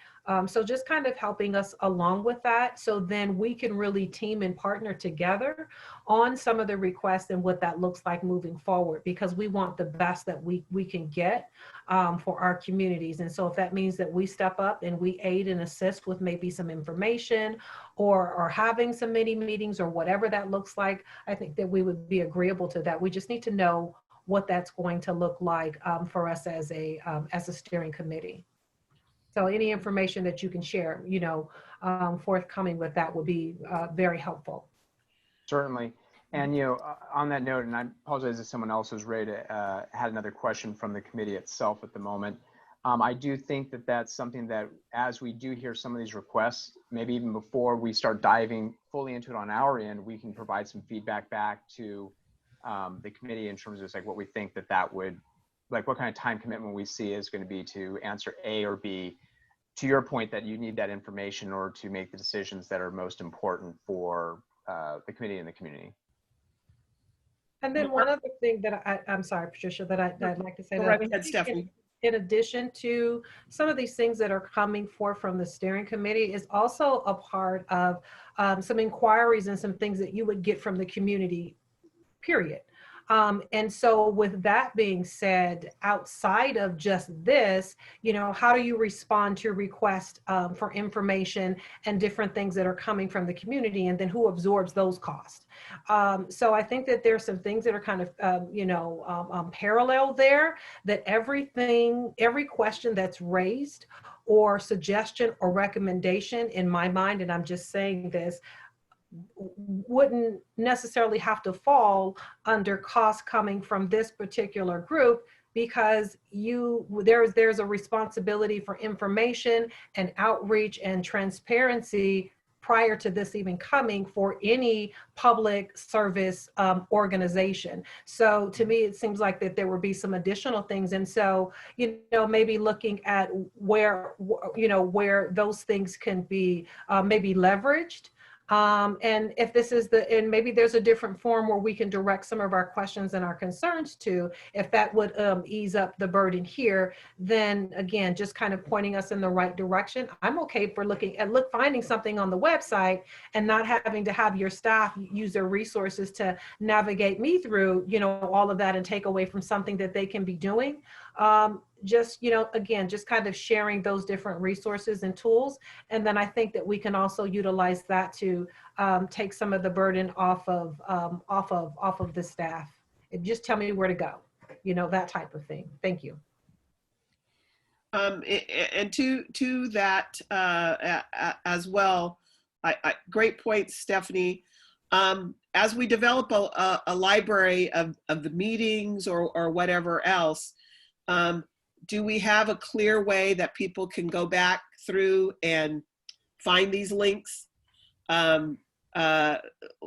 So just kind of helping us along with that, so then we can really team and partner together on some of the requests and what that looks like moving forward, because we want the best that we can get for our communities. And so if that means that we step up and we aid and assist with maybe some information or having some mini meetings or whatever that looks like, I think that we would be agreeable to that. We just need to know what that's going to look like for us as a steering committee. So any information that you can share, forthcoming with that would be very helpful. Certainly. And, on that note, and I apologize if someone else was ready to, had another question from the committee itself at the moment. I do think that that's something that, as we do hear some of these requests, maybe even before we start diving fully into it on our end, we can provide some feedback back to the committee in terms of like what we think that would, like what kind of time commitment we see is going to be to answer A or B, to your point that you need that information in order to make the decisions that are most important for the committee and the community. And then one other thing that I'm sorry, Patricia, that I'd like to say, Go right ahead, Stephanie. In addition to some of these things that are coming forth from the steering committee, is also a part of some inquiries and some things that you would get from the community, period. And so with that being said, outside of just this, how do you respond to requests for information and different things that are coming from the community, and then who absorbs those costs? So I think that there's some things that are kind of, parallel there, that every question that's raised or suggestion or recommendation in my mind, and I'm just saying this, wouldn't necessarily have to fall under costs coming from this particular group, because there's a responsibility for information and outreach and transparency prior to this even coming for any public service organization. So to me, it seems like that there would be some additional things. And so, maybe looking at where those things can be maybe leveraged. And if this is and maybe there's a different form where we can direct some of our questions and our concerns to, if that would ease up the burden here, then again, just kind of pointing us in the right direction. I'm okay for finding something on the website and not having to have your staff use their resources to navigate me through, all of that and take away from something that they can be doing. Again, just kind of sharing those different resources and tools. And then I think that we can also utilize that to take some of the burden off of the staff. Just tell me where to go, that type of thing. Thank you. And to that as well, great point, Stephanie. As we develop a library of the meetings or whatever else, do we have a clear way that people can go back through and find these links?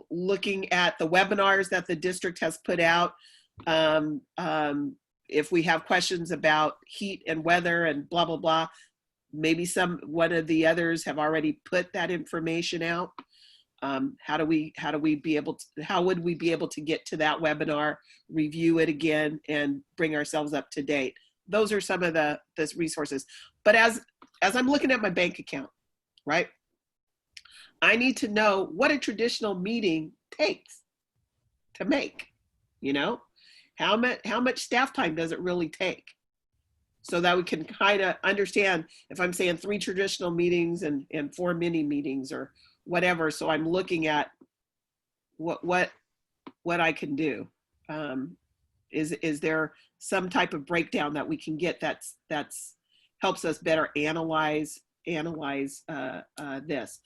Looking at the webinars that the district has put out, if we have questions about heat and weather and blah, blah, blah, maybe one of the others have already put that information out. How would we be able to get to that webinar, review it again, and bring ourselves up to date? Those are some of the resources. But as I'm looking at my bank account, right, I need to know what a traditional meeting takes to make, how much staff time does it really take? So that we can kind of understand if I'm saying 3 traditional meetings and 4 mini meetings or whatever. So I'm looking at what I can do. Is there some type of breakdown that we can get that's helps us better analyze this?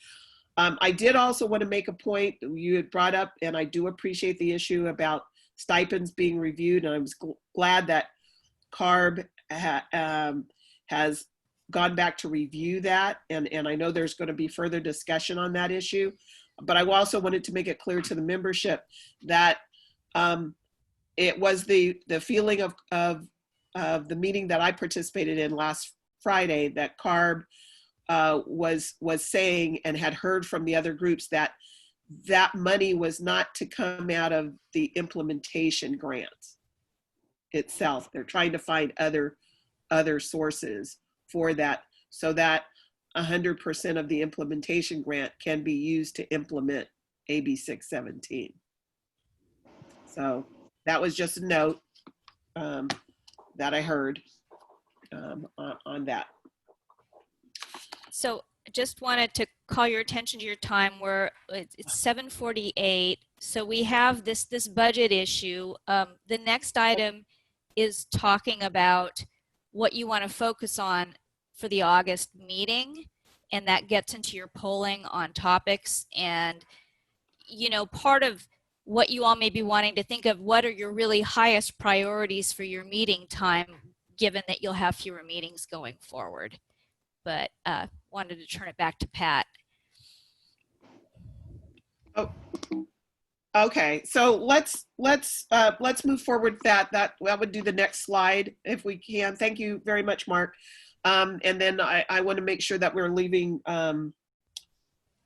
I did also want to make a point you had brought up, and I do appreciate the issue about stipends being reviewed, and I was glad that CARB has gone back to review that, and I know there's going to be further discussion on that issue. But I also wanted to make it clear to the membership that it was the feeling of the meeting that I participated in last Friday that CARB was saying and had heard from the other groups that that money was not to come out of the implementation grants itself. They're trying to find other sources for that so that 100% of the implementation grant can be used to implement AB 617. So that was just a note that I heard on that. So just wanted to call your attention to your time where it's 7:48. So we have this budget issue. The next item is talking about what you want to focus on for the August meeting, and that gets into your polling on topics. And, you know, part of what you all may be wanting to think of, what are your really highest priorities for your meeting time, given that you'll have fewer meetings going forward. But wanted to turn it back to Pat. Oh, okay. So let's move forward with that. That would do the next slide if we can. Thank you very much, Mark. And then I want to make sure that we're leaving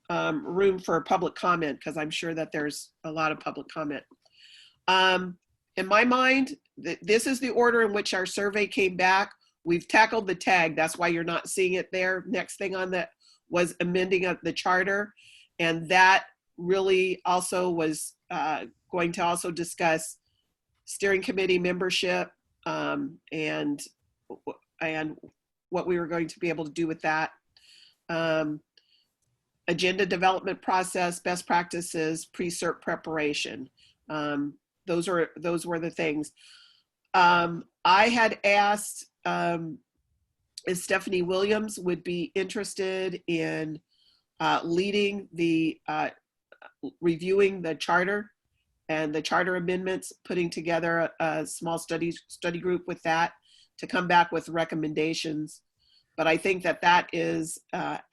room for public comment, because I'm sure that there's a lot of public comment. In my mind, this is the order in which our survey came back. We've tackled the tag. That's why you're not seeing it there. Next thing on that was amending of the charter. And that really also was going to also discuss steering committee membership and what we were going to be able to do with that. Agenda development process, best practices, pre-cert preparation. Those were the things. I had asked if Stephanie Williams would be interested in leading the reviewing the charter and the charter amendments, putting together a small study group with that to come back with recommendations. But I think that is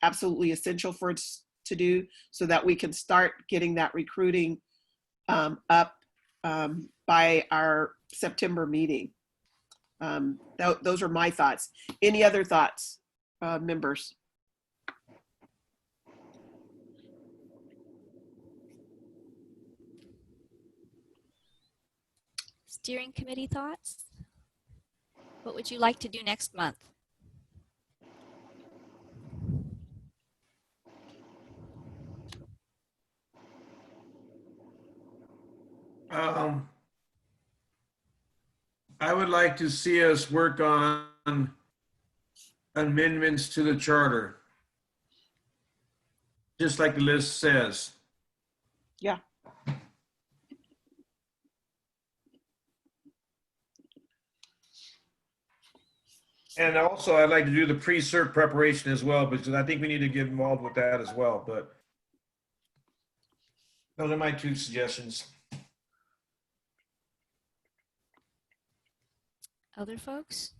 absolutely essential for us to do so that we can start getting that recruiting up by our September meeting. Those are my thoughts. Any other thoughts, members? Steering committee thoughts? What would you like to do next month? I would like to see us work on amendments to the charter, just like the list says. Yeah. And also, I'd like to do the pre-cert preparation as well, because I think we need to get involved with that as well. But those are my 2 suggestions. Other folks?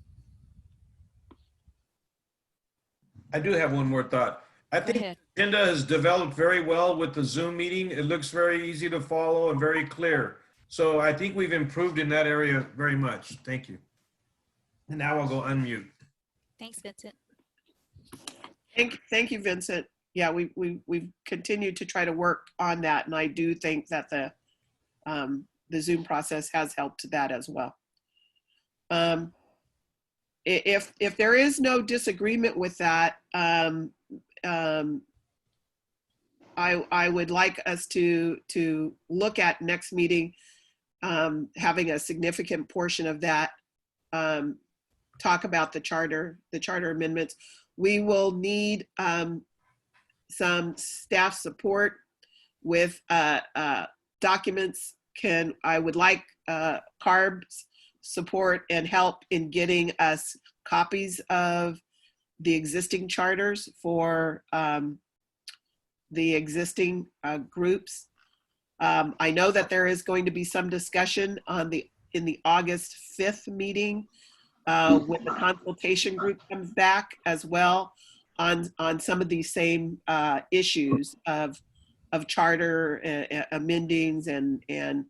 I do have one more thought. I think the agenda has developed very well with the Zoom meeting. It looks very easy to follow and very clear. So I think we've improved in that area very much. Thank you. And now I'll go unmute. Thanks, Vincent. Thank you, Vincent. Yeah, we've continued to try to work on that, and I do think that the Zoom process has helped that as well. If there is no disagreement with that, I would like us to look at next meeting, having a significant portion of that talk about the charter amendments. We will need some staff support with documents. I would like CARB's support and help in getting us copies of the existing charters for the existing groups. I know that there is going to be some discussion in the August 5th meeting when the consultation group comes back as well on some of these same issues of charter amendings and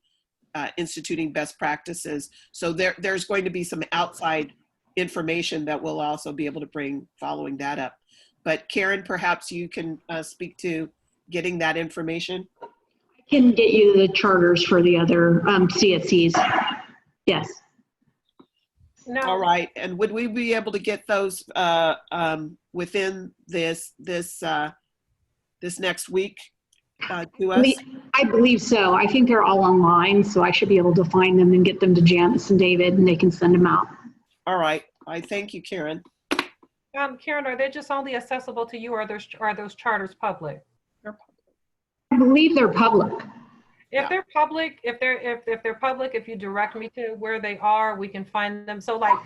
instituting best practices. So there's going to be some outside information that we'll also be able to bring following that up. But Karen, perhaps you can speak to getting that information. I can get you the charters for the other CSCs. Yes. No. All right. And would we be able to get those within this next week to us? I believe so. I think they're all online, so I should be able to find them and get them to Janice and David, and they can send them out. All right. I thank you, Karen. Karen, are they just only accessible to you, or are those charters public? I believe they're public. If they're public, if they're public, if you direct me to where they are, we can find them. So like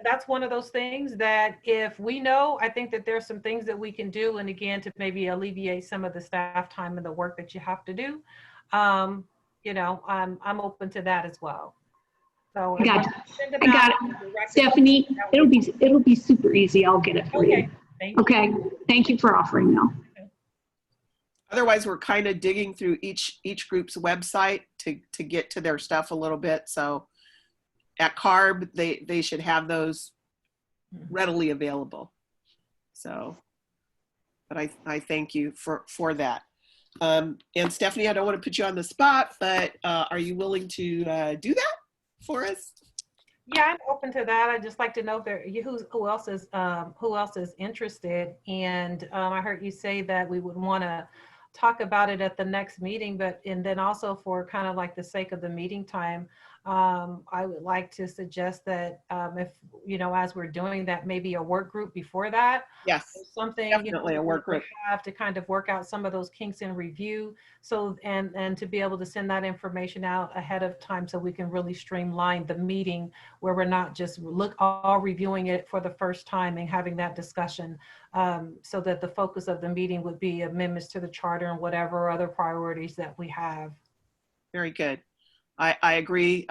that's one of those things that if we know, I think that there's some things that we can do, and again, to maybe alleviate some of the staff time and the work that you have to do. You know, I'm open to that as well. So I got it. Stephanie, it'll be super easy. I'll get it for you. Okay. Thank you for offering though. Otherwise, we're kind of digging through each group's website to get to their stuff a little bit. So at CARB, they should have those readily available. So, but I thank you for that. And Stephanie, I don't want to put you on the spot, but are you willing to do that for us? Yeah, I'm open to that. I'd just like to know who else is interested. And I heard you say that we would want to talk about it at the next meeting, and then also for kind of like the sake of the meeting time, I would like to suggest that if, you know, as we're doing that, maybe a work group before that. Yes, something, definitely a work group. Have to kind of work out some of those kinks in review. So, and to be able to send that information out ahead of time so we can really streamline the meeting where we're not just all reviewing it for the first time and having that discussion, so that the focus of the meeting would be amendments to the charter and whatever other priorities that we have. Very good. I agree,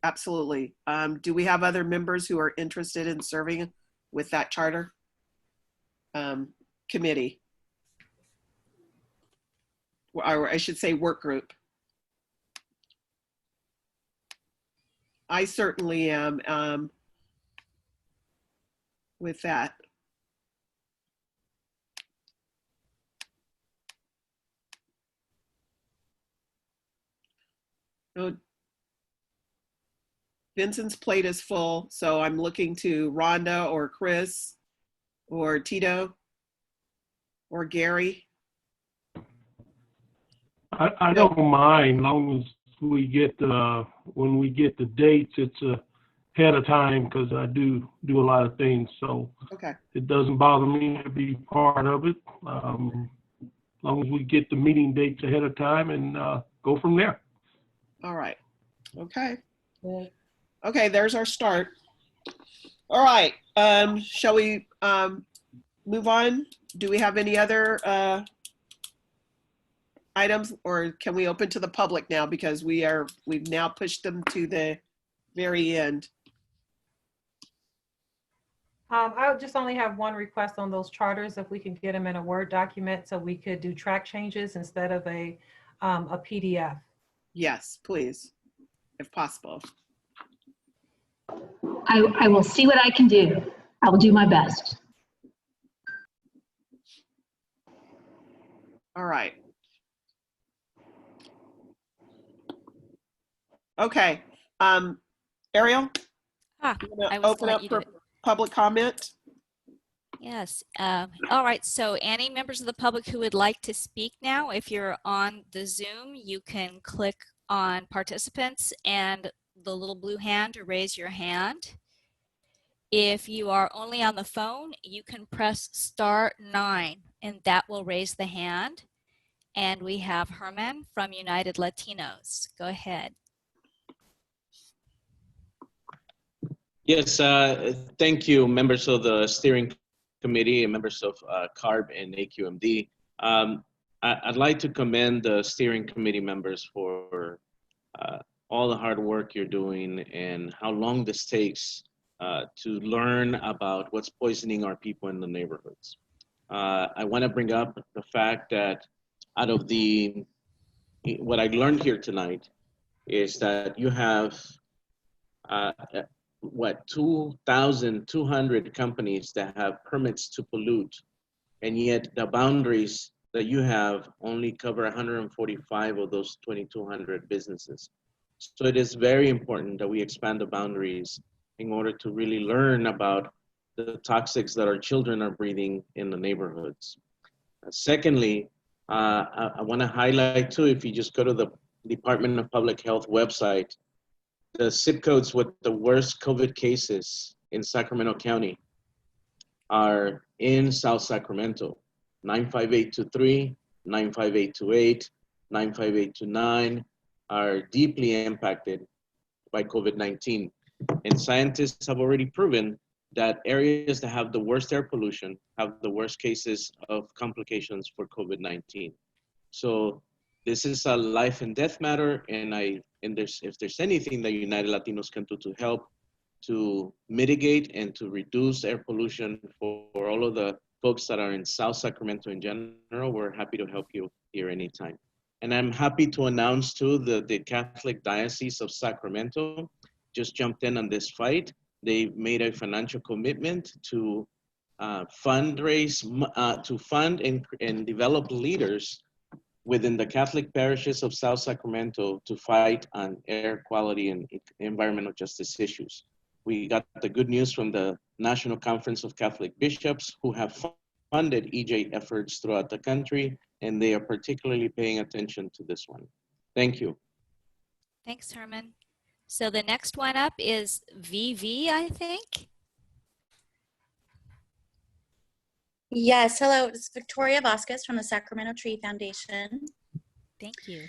absolutely. Do we have other members who are interested in serving with that charter committee? Or I should say work group. I certainly am with that. So Vincent's plate is full, so I'm looking to Rhonda or Chris or Tito or Gary. I don't mind, long as we get when we get the dates, it's ahead of time, because I do a lot of things, so okay, it doesn't bother me to be part of it. Long as we get the meeting dates ahead of time and go from there. All right. Okay. Okay, there's our start. All right. Shall we move on? Do we have any other items, or can we open to the public now, because we've now pushed them to the very end? I would just only have one request on those charters, if we can get them in a Word document so we could do track changes instead of a PDF. Yes, please, if possible. I will see what I can do. I will do my best. All right. Okay. Ariel? I was open letting up you for do it. public comment? Yes. All right. So any members of the public who would like to speak now, if you're on the Zoom, you can click on participants and the little blue hand to raise your hand. If you are only on the phone, you can press *9 and that will raise the hand. And we have Herman from United Latinos. Go ahead. Yes, thank you, members of the steering committee and members of CARB and AQMD. I'd like to commend the steering committee members for all the hard work you're doing and how long this takes to learn about what's poisoning our people in the neighborhoods. I want to bring up the fact that out of what I learned here tonight is that you have 2,200 companies that have permits to pollute, and yet the boundaries that you have only cover 145 of those 2,200 businesses. So it is very important that we expand the boundaries in order to really learn about the toxics that our children are breathing in the neighborhoods. Secondly, I want to highlight too, if you just go to the Department of Public Health website, the zip codes with the worst COVID cases in Sacramento County are in South Sacramento: 95823, 95828, 95829 are deeply impacted by COVID-19. And scientists have already proven that areas that have the worst air pollution have the worst cases of complications for COVID-19. So this is a life and death matter, and if there's anything that United Latinos can do to help to mitigate and to reduce air pollution for all of the folks that are in South Sacramento in general, we're happy to help you here anytime. And I'm happy to announce too that the Catholic Diocese of Sacramento just jumped in on this fight. They made a financial commitment to fund and develop leaders within the Catholic parishes of South Sacramento to fight on air quality and environmental justice issues. We got the good news from the National Conference of Catholic Bishops, who have funded EJ efforts throughout the country, and they are particularly paying attention to this one. Thank you. Thanks, Herman. So the next one up is VV, I think. Yes, hello, it's Victoria Vasquez from the Sacramento Tree Foundation. Thank you.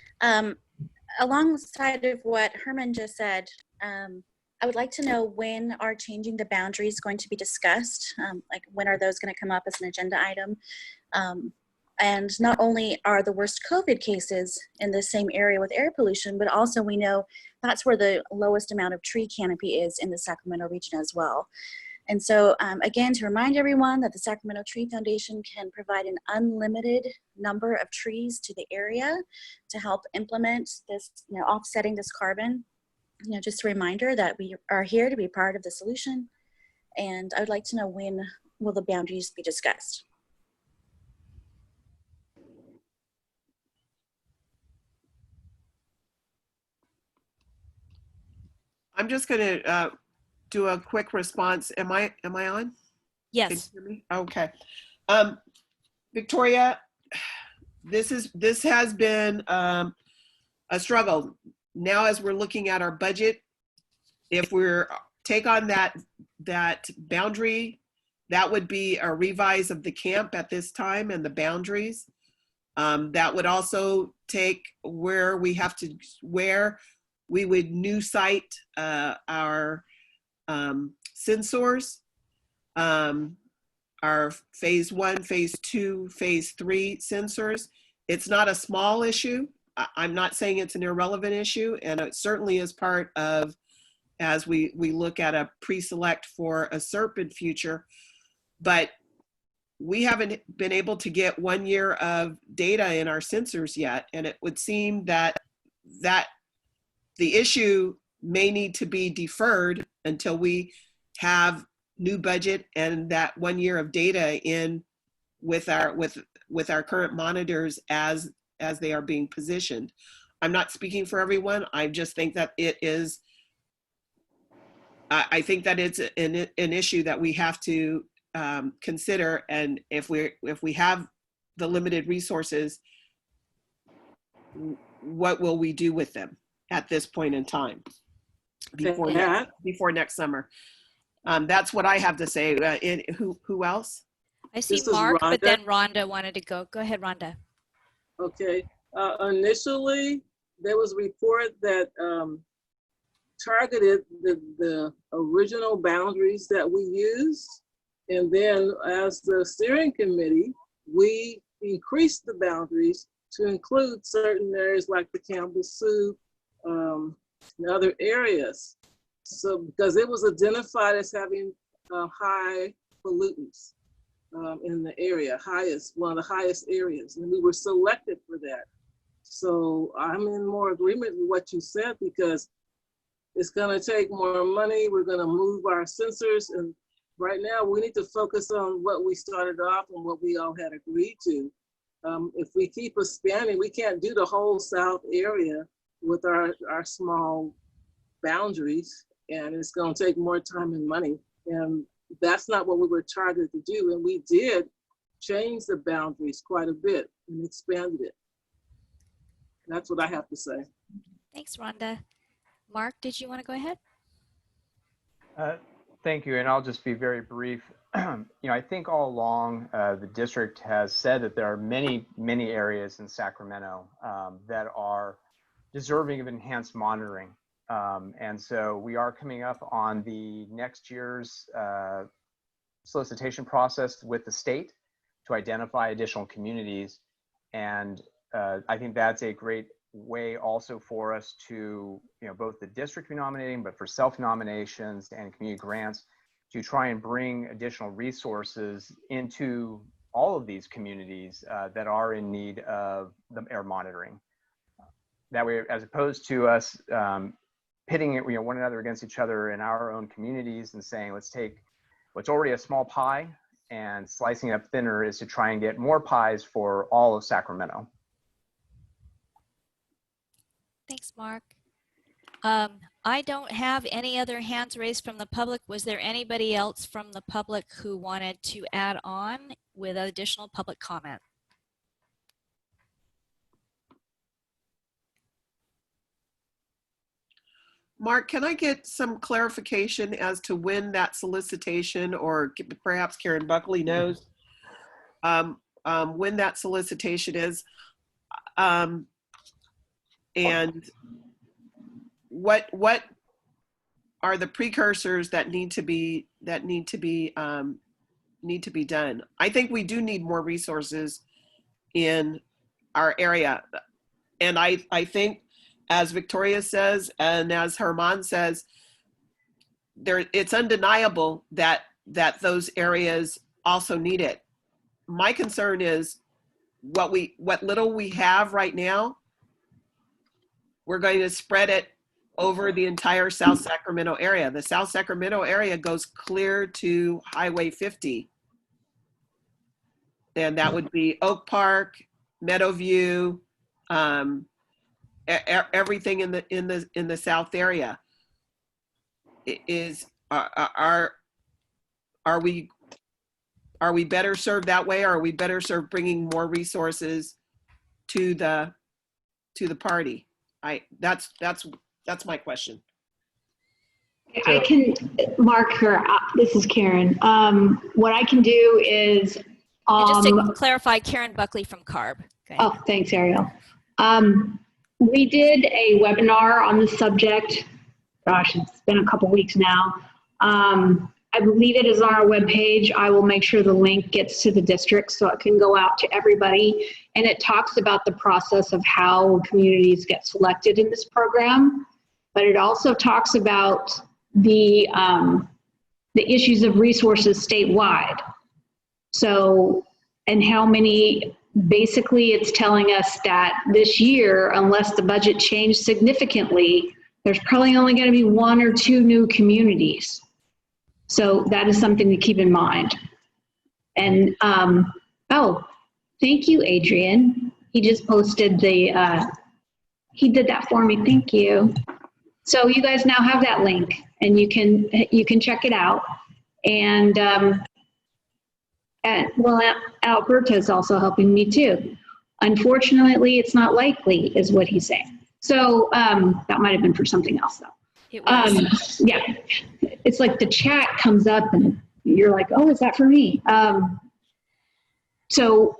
Alongside of what Herman just said, I would like to know when are changing the boundaries going to be discussed? Like when are those going to come up as an agenda item? And not only are the worst COVID cases in the same area with air pollution, but also we know that's where the lowest amount of tree canopy is in the Sacramento region as well. And so again, to remind everyone that the Sacramento Tree Foundation can provide an unlimited number of trees to the area to help implement this, offsetting this carbon. Just a reminder that we are here to be part of the solution. And I would like to know when will the boundaries be discussed? I'm just going to do a quick response. Am I on? Yes. Can you hear me? Okay. Victoria, this has been a struggle. Now, as we're looking at our budget, if we're take on that boundary, that would be a revise of the camp at this time and the boundaries. That would also take where we would new site our sensors, our phase 1, phase 2, phase 3 sensors. It's not a small issue. I'm not saying it's an irrelevant issue, and it certainly is part of, as we look at a pre-select for a SERP in future, but we haven't been able to get 1 year of data in our sensors yet, and it would seem that the issue may need to be deferred until we have new budget and that 1 year of data in with our current monitors as they are being positioned. I'm not speaking for everyone. I just think that it is, I think that it's an issue that we have to consider, and if we have the limited resources, what will we do with them? at this point in time before, Yeah. before next summer. That's what I have to say. Who else? I see This is Mark, but Rhonda. then Rhonda wanted to go. Go ahead, Rhonda. Okay. Initially, there was a report that targeted the original boundaries that we used. And then as the steering committee, we increased the boundaries to include certain areas like the Campbell Soup and other areas. So because it was identified as having high pollutants in the area, one of the highest areas, and we were selected for that. So I'm in more agreement with what you said, because it's going to take more money. We're going to move our sensors, and right now we need to focus on what we started off and what we all had agreed to. If we keep expanding, we can't do the whole South area with our small boundaries, and it's going to take more time and money. And that's not what we were targeted to do. And we did change the boundaries quite a bit and expanded it. That's what I have to say. Thanks, Rhonda. Mark, did you want to go ahead? Thank you, and I'll just be very brief. I think all along the district has said that there are many areas in Sacramento that are deserving of enhanced monitoring. And so we are coming up on the next year's solicitation process with the state to identify additional communities. And I think that's a great way also for us to, both the district nominating, but for self-nominations and community grants, to try and bring additional resources into all of these communities that are in need of the air monitoring. That way, as opposed to us pitting one another against each other in our own communities and saying, let's take what's already a small pie and slicing it up thinner, is to try and get more pies for all of Sacramento. Thanks, Mark. I don't have any other hands raised from the public. Was there anybody else from the public who wanted to add on with additional public comment? Mark, can I get some clarification as to when that solicitation, or perhaps Karen Buckley knows when that solicitation is, and what are the precursors that need to be done? I think we do need more resources in our area, and I think, as Victoria says, and as Herman says, it's undeniable that those areas also need it. My concern is what little we have right now, we're going to spread it over the entire South Sacramento area. The South Sacramento area goes clear to Highway 50. And that would be Oak Park, Meadowview, everything in the South area. Are we better served that way, or are we better served bringing more resources to the party? That's my question. I can, Mark, this is Karen. What I can do is And just to clarify, Karen Buckley from CARB. Oh, thanks, Ariel. We did a webinar on the subject. Gosh, it's been a couple weeks now. I believe it is on our webpage. I will make sure the link gets to the district so it can go out to everybody. And it talks about the process of how communities get selected in this program. But it also talks about the issues of resources statewide. So, and how many, basically it's telling us that this year, unless the budget changed significantly, there's probably only going to be 1 or 2 new communities. So that is something to keep in mind. And, oh, thank you, Adrian. He just posted the, he did that for me, thank you. So you guys now have that link and you can check it out. And, well, Alberta is also helping me too. Unfortunately, it's not likely, is what he's saying. So that might have been for something else though. It was. Yeah, it's like the chat comes up and you're like, oh, is that for me? So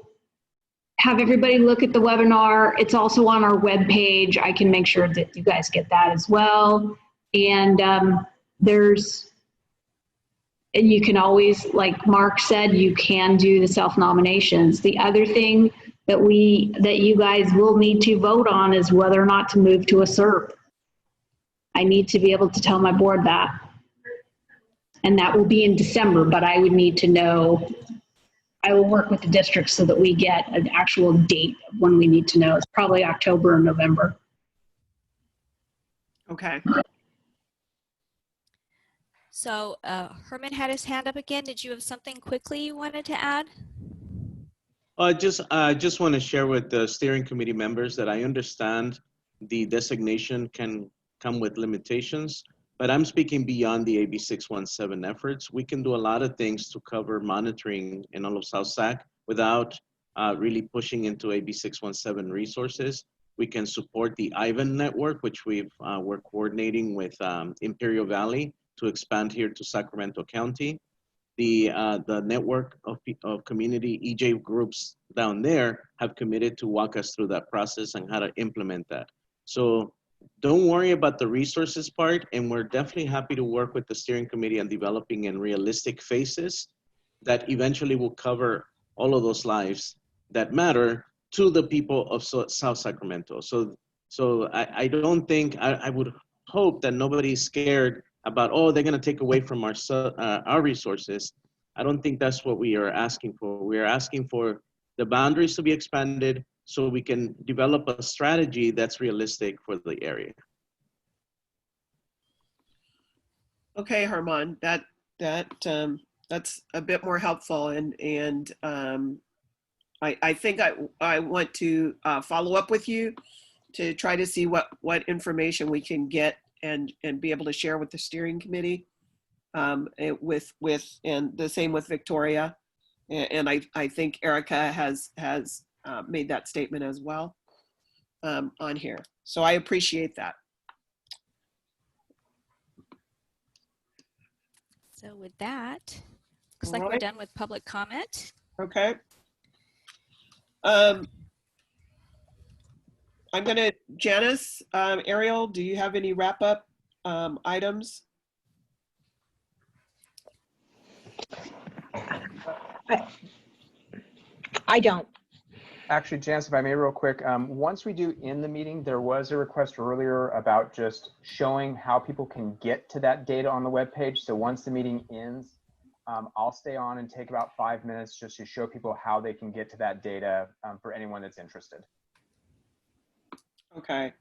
have everybody look at the webinar. It's also on our webpage. I can make sure that you guys get that as well. And and you can always, like Mark said, you can do the self-nominations. The other thing that you guys will need to vote on is whether or not to move to a SERP. I need to be able to tell my board that. And that will be in December, but I would need to know. I will work with the district so that we get an actual date of when we need to know. It's probably October or November. Okay. So Herman had his hand up again. Did you have something quickly you wanted to add? I just want to share with the steering committee members that I understand the designation can come with limitations, but I'm speaking beyond the AB 617 efforts. We can do a lot of things to cover monitoring in all of South Sac without really pushing into AB 617 resources. We can support the IVAN network, which we're coordinating with Imperial Valley to expand here to Sacramento County. The network of community EJ groups down there have committed to walk us through that process and how to implement that. So don't worry about the resources part, and we're definitely happy to work with the steering committee on developing in realistic phases that eventually will cover all of those lives that matter to the people of South Sacramento. So I don't think, I would hope that nobody's scared about, oh, they're gonna take away from our resources. I don't think that's what we are asking for. We are asking for the boundaries to be expanded so we can develop a strategy that's realistic for the area. Okay, Herman, that's a bit more helpful, and I think I want to follow up with you to try to see what information we can get and be able to share with the steering committee, and the same with Victoria, and I think Erica has made that statement as well on here. So I appreciate that. So with that, looks like we're done with public comment. Okay. I'm gonna, Janice, Ariel, do you have any wrap up items? I don't. Actually, Janice, if I may real quick, once we do end the meeting, there was a request earlier about just showing how people can get to that data on the webpage. So once the meeting ends, I'll stay on and take about 5 minutes just to show people how they can get to that data for anyone that's interested. Okay.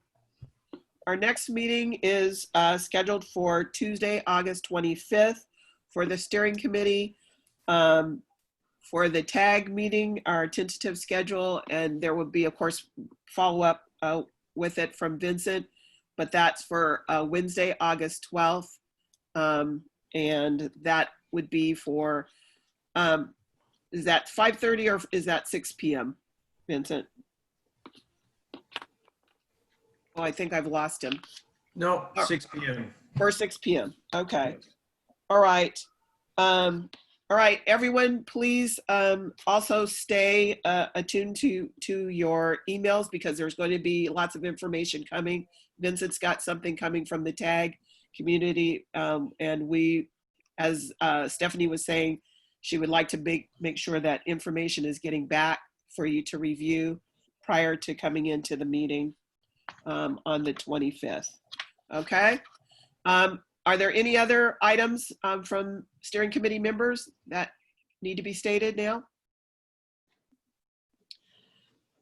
Our next meeting is scheduled for Tuesday, August 25th for the steering committee. For the TAG meeting, our tentative schedule, and there will be, of course, follow up with it from Vincent, but that's for Wednesday, August 12th. And that would be for, is that 5:30 or is that 6 p.m., Vincent? Oh, I think I've lost him. No, 6 p.m. For 6 p.m. Okay. All right. All right, everyone, please also stay attuned to your emails because there's going to be lots of information coming. Vincent's got something coming from the TAG community, and we, as Stephanie was saying, she would like to make sure that information is getting back for you to review prior to coming into the meeting on the 25th. Okay. Are there any other items from steering committee members that need to be stated now?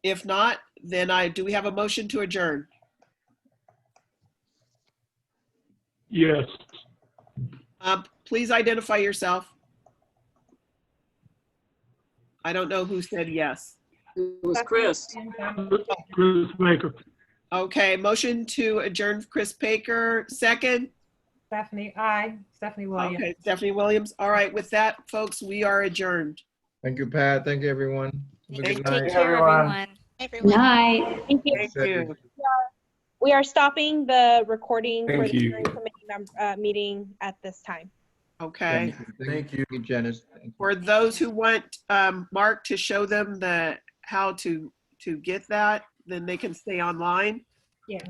If not, then do we have a motion to adjourn? Yes. Please identify yourself. I don't know who said yes. It was Chris. Chris Baker. Okay, motion to adjourn, Chris Baker. Second? Stephanie, aye. Stephanie Williams. Okay, Stephanie Williams. All right, with that, folks, we are adjourned. Thank you, Pat. Thank you, everyone. Have a good night. Take care, everyone. Night. Thank you. We are stopping the recording for Thank the you. steering committee meeting at this time. Okay. Thank you. Janice. For those who want Mark to show them how to get that, then they can stay online. Yeah.